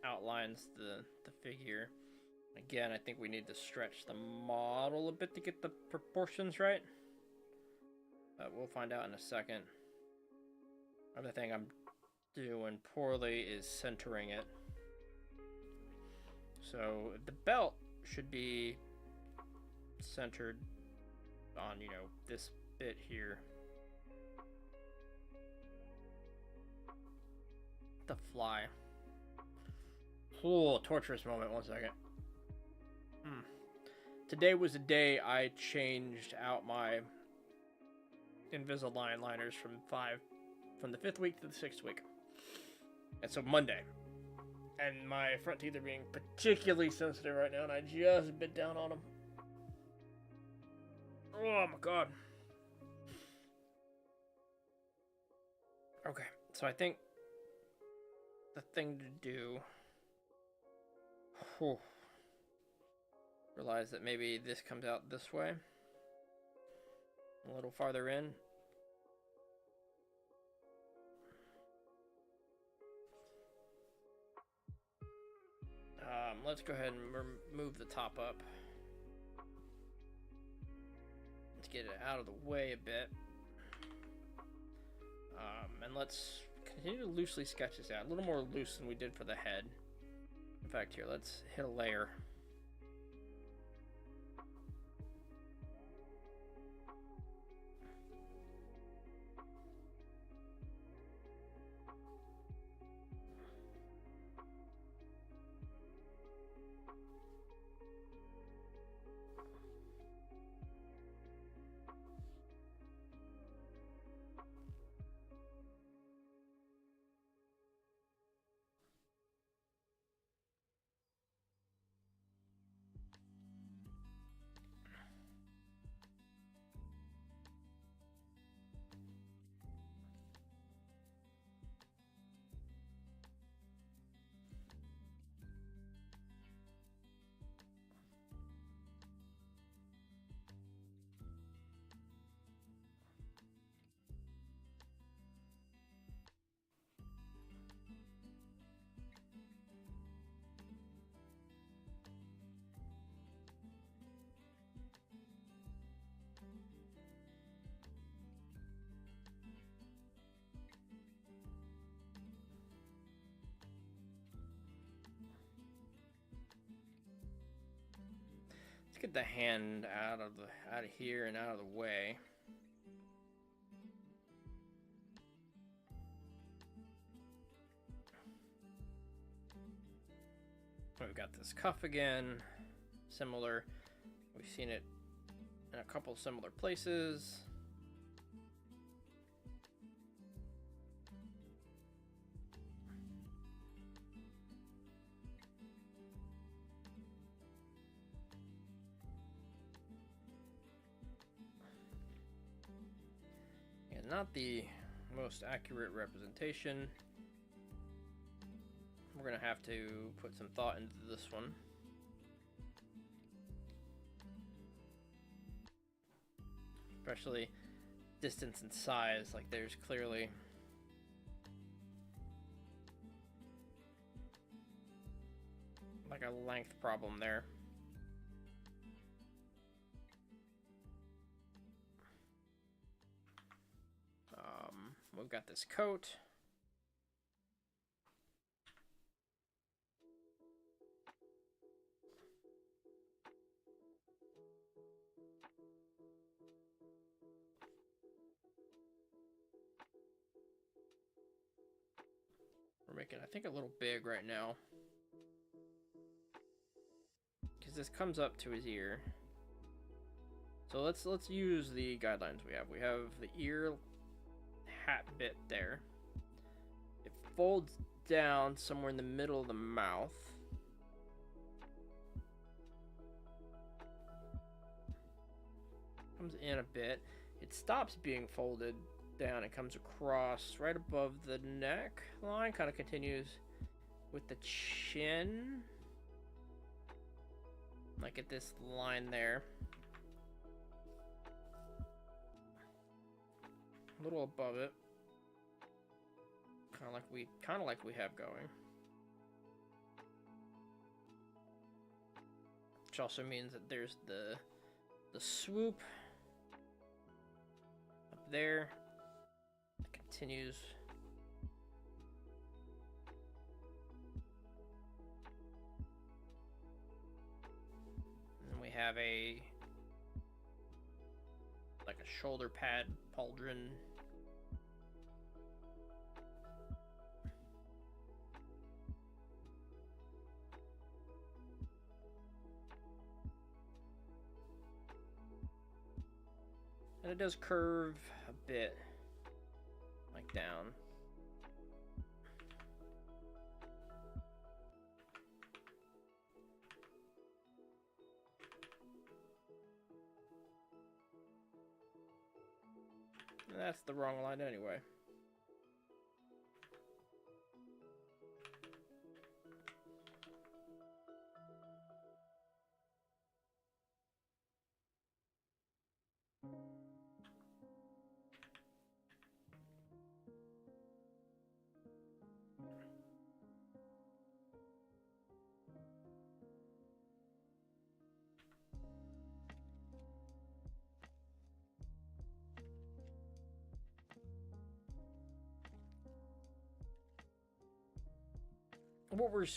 outlines the figure. Again, I think we need to stretch the model a bit to get the proportions right. But we'll find out in a second. Other thing I'm doing poorly is centering it. So the belt should be centered on, you know, this bit here. The fly. Oh, torturous moment. 1 second. Today was the day I changed out my Invisalign liners from the 5th week to the 6th week. And so Monday. And my front teeth are being particularly sensitive right now, and I just bit down on them. Oh my god. Okay, so I think the thing to do... realize that maybe this comes out this way. A little farther in. Let's go ahead and move the top up. Let's get it out of the way a bit. And let's continue to loosely sketch this out. A little more loose than we did for the head. In fact, here, let's hit a layer. get the hand out of here and out of the way. We've got this cuff again, similar. We've seen it in a couple similar places. And not the most accurate representation. We're gonna have to put some thought into this one. Especially distance and size, like there's clearly like a length problem there. We've got this coat. We're making, I think, a little big right now, because this comes up to his ear. So let's use the guidelines we have. We have the ear hat bit there. It folds down somewhere in the middle of the mouth. Comes in a bit. It stops being folded down. It comes across right above the neck line. Kind of continues with the chin. Like at this line there. A little above it, kind of like we have going, which also means that there's the swoop up there that continues and we have like a shoulder pad pauldron. And it does curve a bit, like down. And that's the wrong line anyway.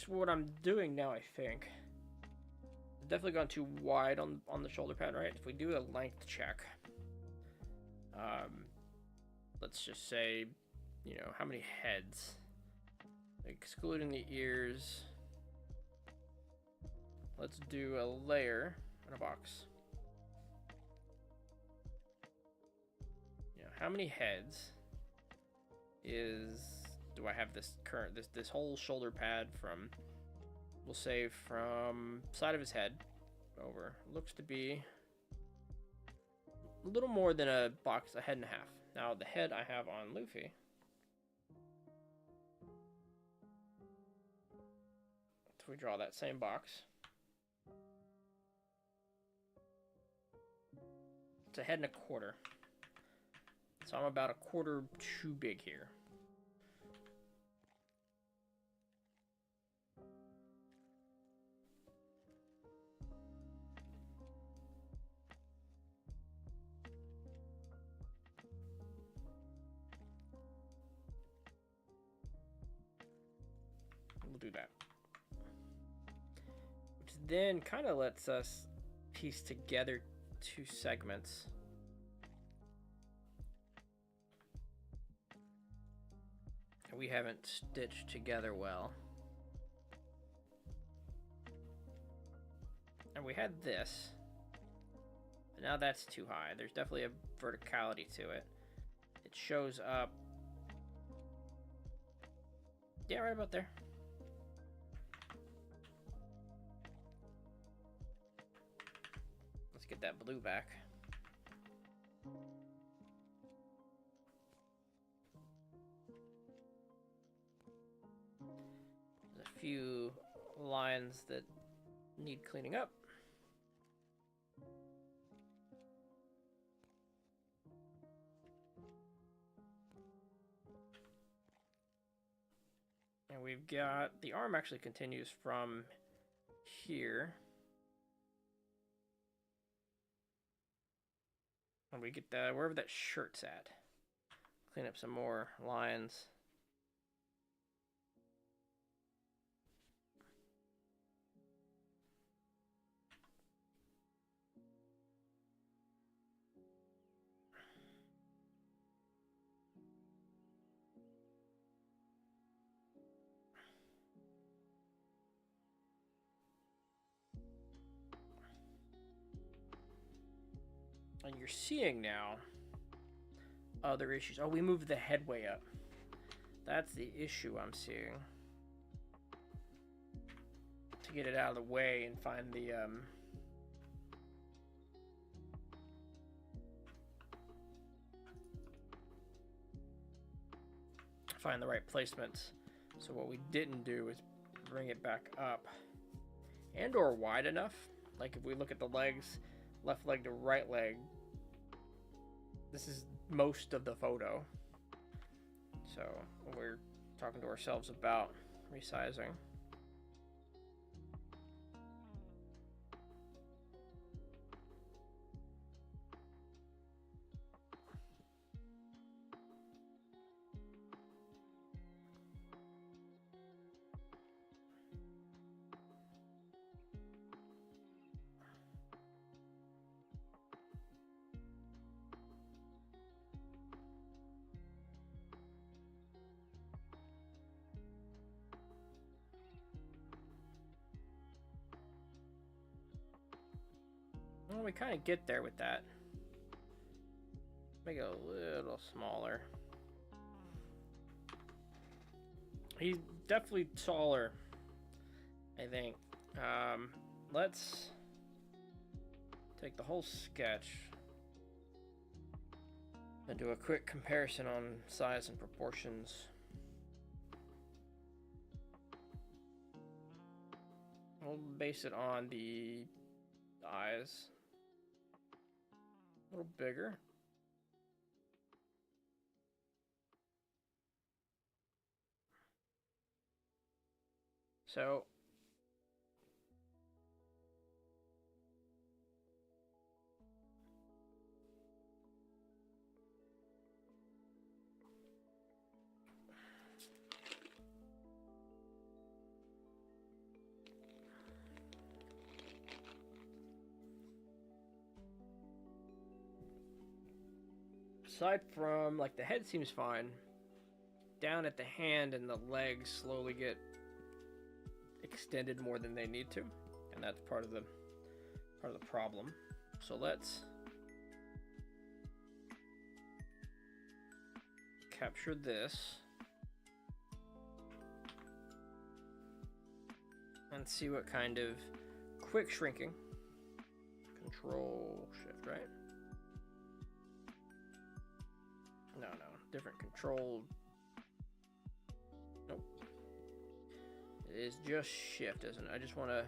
What I'm doing now, I think, definitely gone too wide on the shoulder pad, right? If we do a length check, let's just say, you know, how many heads, excluding the ears. Let's do a layer in a box. You know, how many heads do I have this whole shoulder pad from, we'll say from side of his head over, looks to be a little more than a head and a half. Now the head I have on Luffy, so we draw that same box. It's a head and a quarter. So I'm about a quarter too big here. We'll do that. Which then kind of lets us piece together two segments. We haven't stitched together well. And we had this. But now that's too high. There's definitely a verticality to it. It shows up. Yeah, right about there. Let's get that blue back. There's a few lines that need cleaning up. And we've got the arm actually continues from here. And we get the wherever that shirt's at. Clean up some more lines. And you're seeing now other issues. Oh, we moved the headway up. That's the issue I'm seeing. To get it out of the way and find the right placements. So what we didn't do is bring it back up and or wide enough. Like if we look at the legs, left leg to right leg, this is most of the photo. So we're talking to ourselves about resizing. Well, we kind of get there with that. Make it a little smaller. He's definitely taller, I think. Let's take the whole sketch and do a quick comparison on size and proportions. We'll base it on the eyes. A little bigger. So aside from, like, the head seems fine, down at the hand and the legs slowly get extended more than they need to, and that's part of the problem. So let's capture this and see what kind of quick shrinking. Control Shift, right? No, different control. Nope. It is just Shift, isn't it? I just want to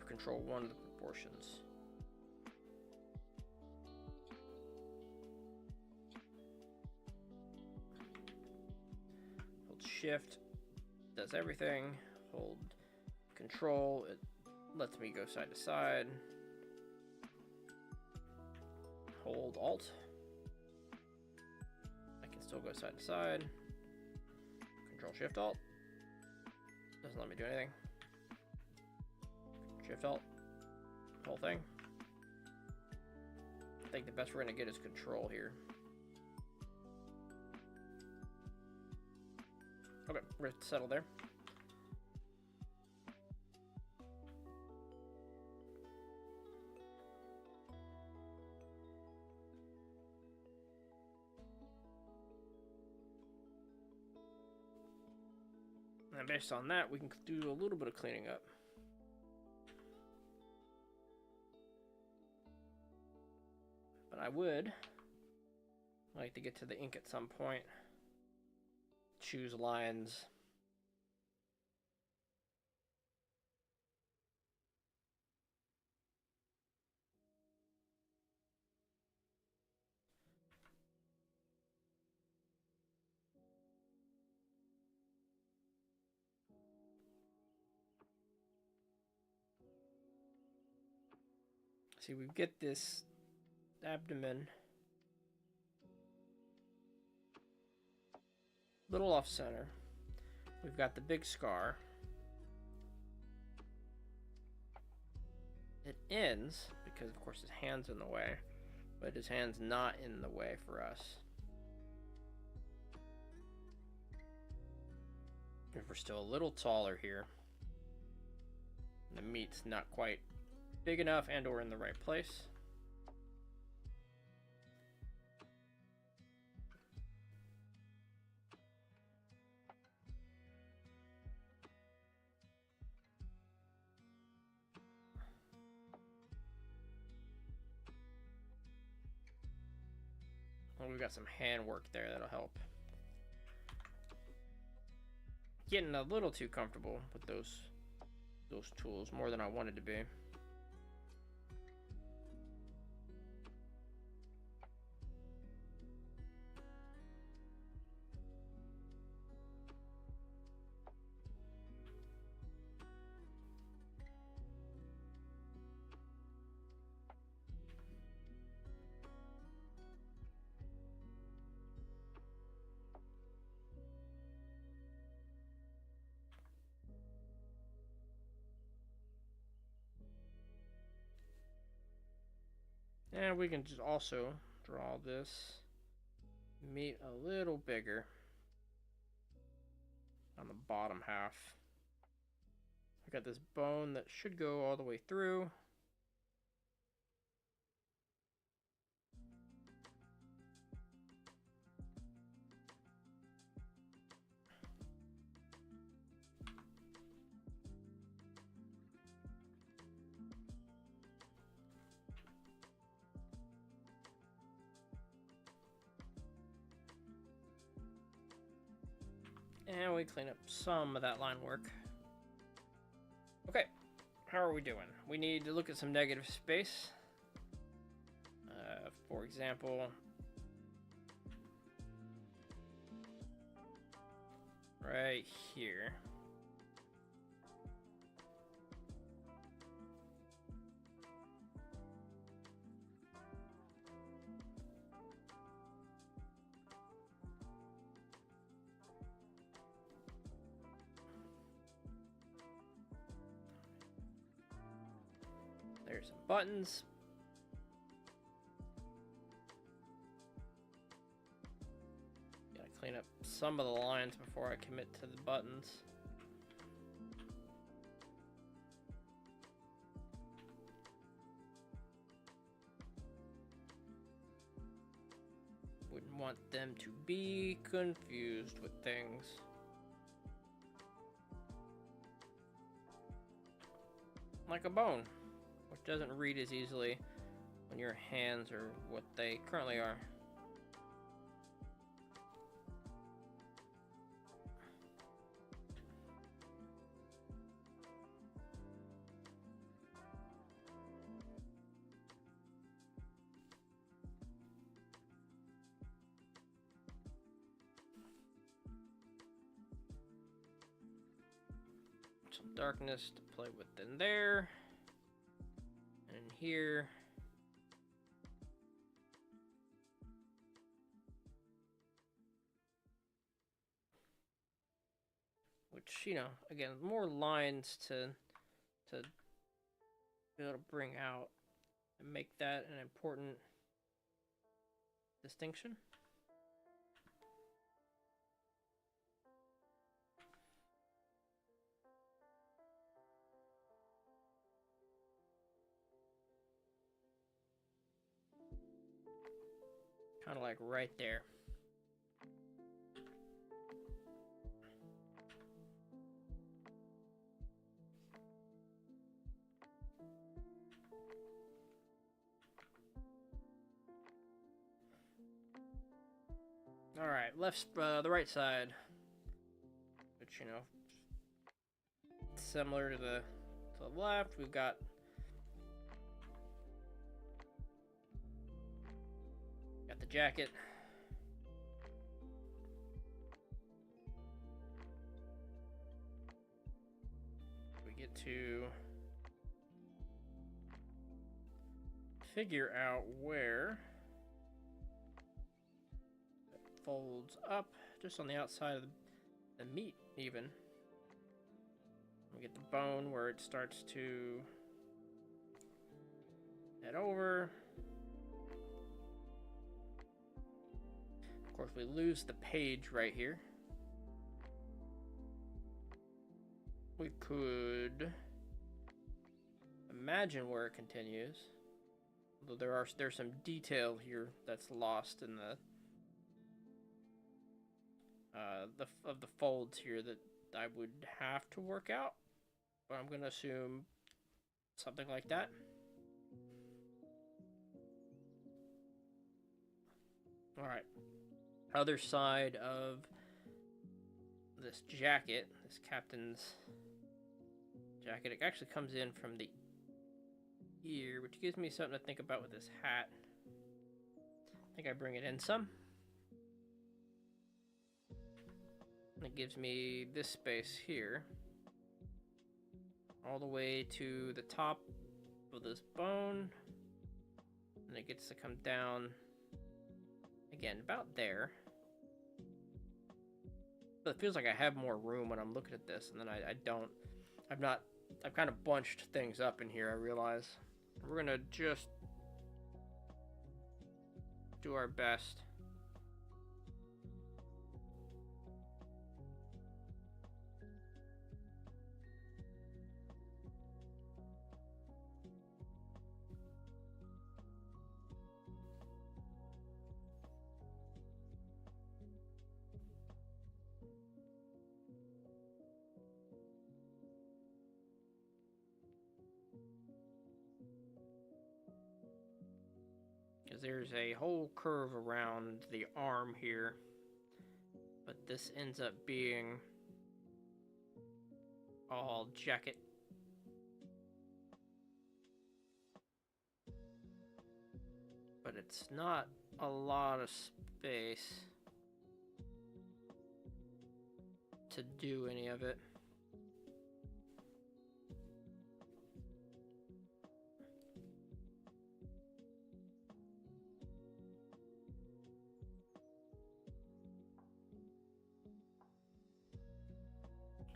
control one of the proportions. Hold Shift, does everything. Hold Control, it lets me go side to side. Hold Alt. still go side to side. Control Shift Alt. Doesn't let me do anything. Shift Alt. Whole thing. I think the best we're gonna get is Control here. Okay, we're gonna settle there. And based on that, we can do a little bit of cleaning up. But I would like to get to the ink at some point. Choose lines. See, we get this abdomen little off center. We've got the big scar. It ends, because of course his hand's in the way, but his hand's not in the way for us. If we're still a little taller here, the meat's not quite big enough and or in the right place. Well, we've got some hand work there that'll help. Getting a little too comfortable with those tools, more than I wanted to be. And we can just also draw this meat a little bigger on the bottom half. I got this bone that should go all the way through. And we clean up some of that line work. Okay, how are we doing? We need to look at some negative space. For example, right here. There's some buttons. Gotta clean up some of the lines before I commit to the buttons. Wouldn't want them to be confused with things. Like a bone, which doesn't read as easily when your hands are what they currently are. Some darkness to play with in there. And here. which, you know, again, more lines to be able to bring out and make that an important distinction. Kind of like right there. All right, the right side, which, you know, similar to the left. We've got the jacket. We get to figure out where it folds up, just on the outside of the meat, even. We get the bone where it starts to head over. Of course, we lose the page right here. We could imagine where it continues, although there's some detail here that's lost in the folds here that I would have to work out, but I'm gonna assume something like that. All right, other side of this jacket, this captain's jacket, it actually comes in from the ear, which gives me something to think about with this hat. I think I bring it in some. It gives me this space here, all the way to the top of this bone, and it gets to come down again about there. But it feels like I have more room when I'm looking at this, and then I don't. I've kind of bunched things up in here, I realize. We're gonna just do our best. There's a whole curve around the arm here, but this ends up being all jacket. But it's not a lot of space to do any of it.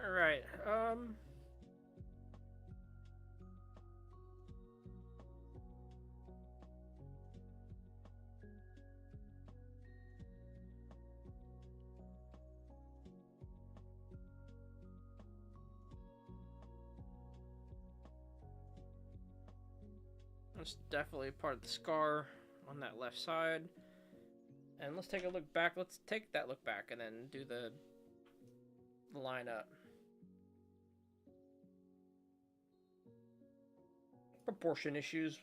All right. That's definitely part of the scar on that left side. And let's take a look back. Let's take that look back and then do the line up. Proportion issues.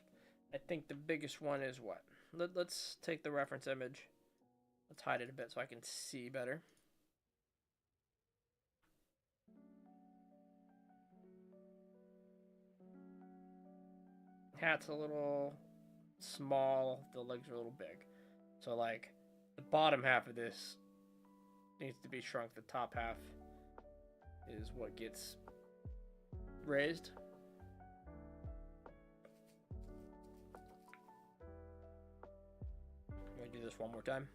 I think the biggest one is what? Let's take the reference image. Let's hide it a bit so I can see better. Hat's a little small, the legs are a little big. So like the bottom half of this needs to be shrunk. The top half is what gets raised. Let me do this one more time.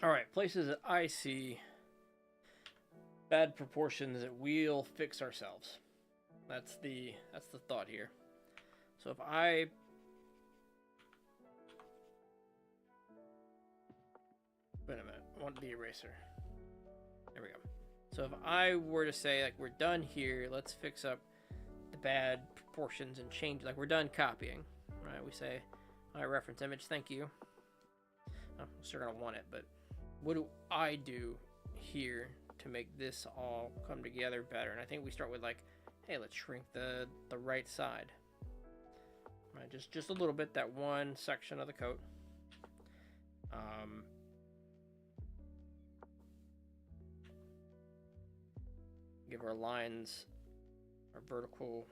All right, places that I see bad proportions that we'll fix ourselves. That's the thought here. So if I wait a minute, I want the eraser. There we go. So if I were to say like we're done here, let's fix up the bad proportions and change, like we're done copying, right? We say, all right, reference image, thank you. I'm still gonna want it, but what do I do here to make this all come together better? And I think we start with like, hey, let's shrink the right side. Right, just a little bit, that one section of the coat. Give our lines, our vertical,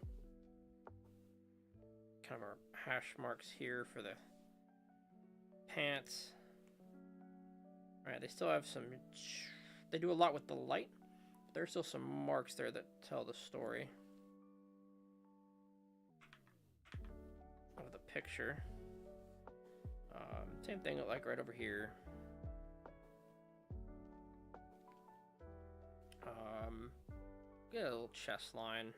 kind of our hash marks here for the pants. All right, they still have some, they do a lot with the light. There's still some marks there that tell the story of the picture. Same thing like right over here. Get a little chest line.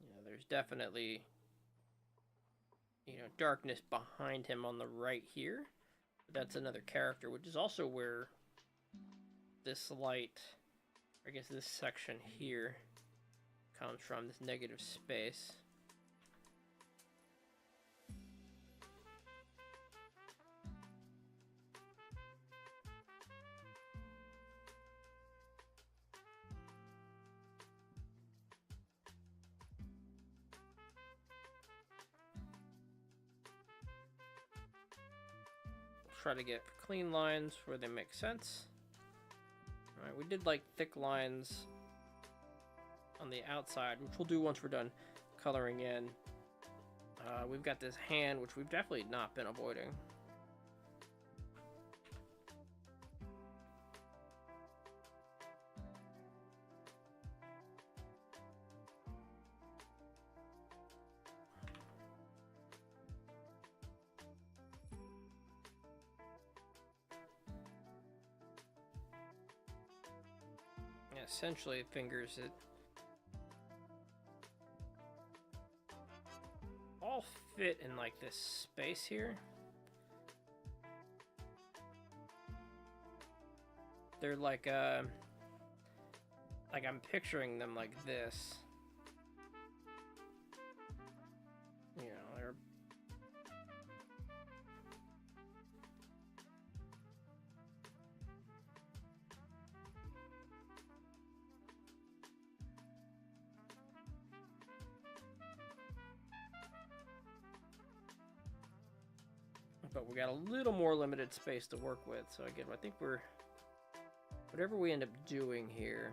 Yeah, there's definitely, darkness behind him on the right here. But that's another character, which is also where this light, I guess this section here, comes from, this negative space. Try to get clean lines where they make sense. All right, we did like thick lines on the outside, which we'll do once we're done coloring in. We've got this hand, which we've definitely not been avoiding. Essentially fingers that all fit in like this space here. They're like I'm picturing them like this. They're but we got a little more limited space to work with. So again, I think whatever we end up doing here,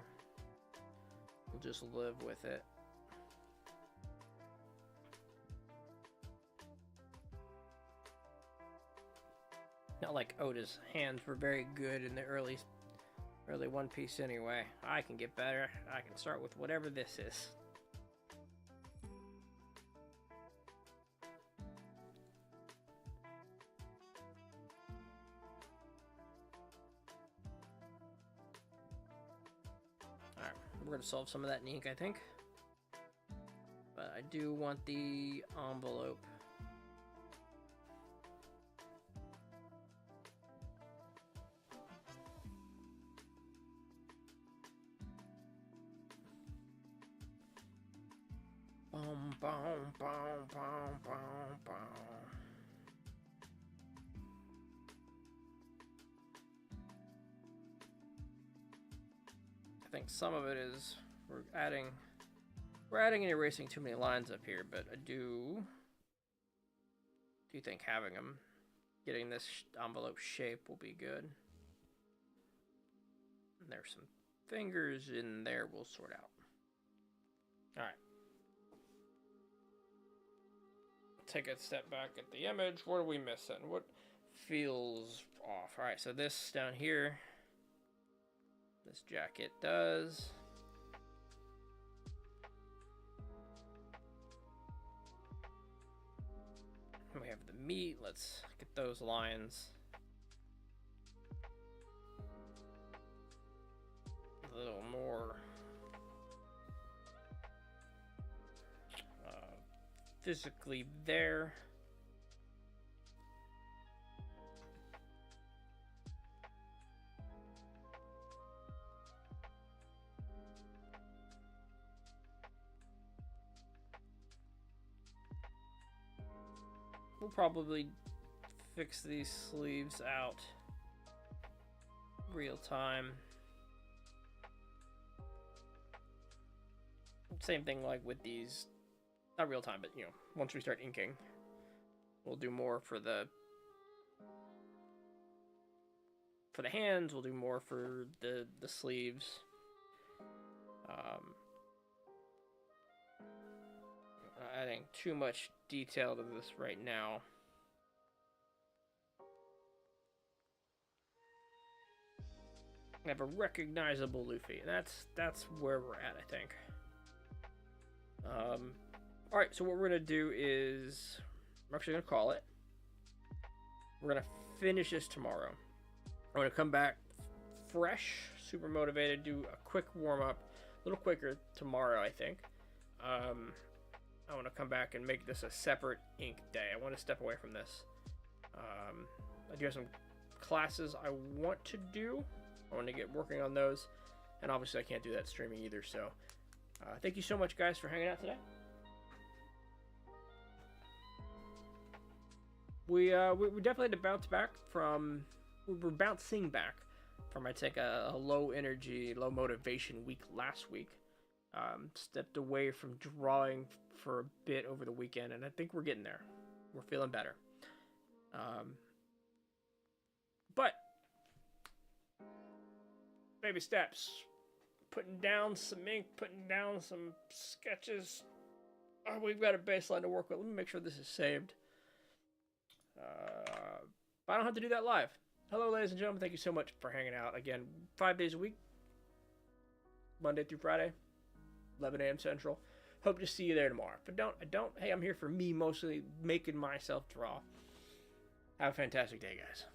we'll just live with it. Not like Oda's hands were very good in the early One Piece anyway. I can get better. I can start with whatever this is. We're going to solve some of that in ink, I think. But I do want the envelope. Boom, boom, boom, boom, boom, boom. I think some of it is we're adding and erasing too many lines up here, but I do think having them, getting this envelope shape will be good. And there's some fingers in there we'll sort out. All right. Take a step back at the image. What are we missing? What feels off? All right, so this down here, this jacket does. And we have the meat. Let's get those lines. A little more physically there. We'll probably fix these sleeves out real time. Same thing like with these, not real time, but you know, once we start inking, we'll do more for the hands. We'll do more for the sleeves. Not adding too much detail to this right now. I have a recognizable Luffy. That's where we're at, I think. Alright, so what we're gonna do is we're actually gonna call it. We're gonna finish this tomorrow. I'm gonna come back fresh, super motivated, do a quick warm-up, a little quicker tomorrow, I think. I want to come back and make this a separate ink day. I want to step away from this. I do have some classes I want to do. I want to get working on those. And obviously I can't do that streaming either. So thank you so much, guys, for hanging out today. We definitely had to bounce back from... We're bouncing back from, I think, a low energy, low motivation week last week. Stepped away from drawing for a bit over the weekend, and I think we're getting there. We're feeling better. But baby steps. Putting down some ink, putting down some sketches. Oh, we've got a baseline to work with. Let me make sure this is saved. But I don't have to do that live. Hello, ladies and gentlemen. Thank you so much for hanging out. Again, 5 days a week. Monday through Friday. 11 a.m. Central. Hope to see you there tomorrow. If I don't, hey, I'm here for me, mostly making myself draw. Have a fantastic day, guys.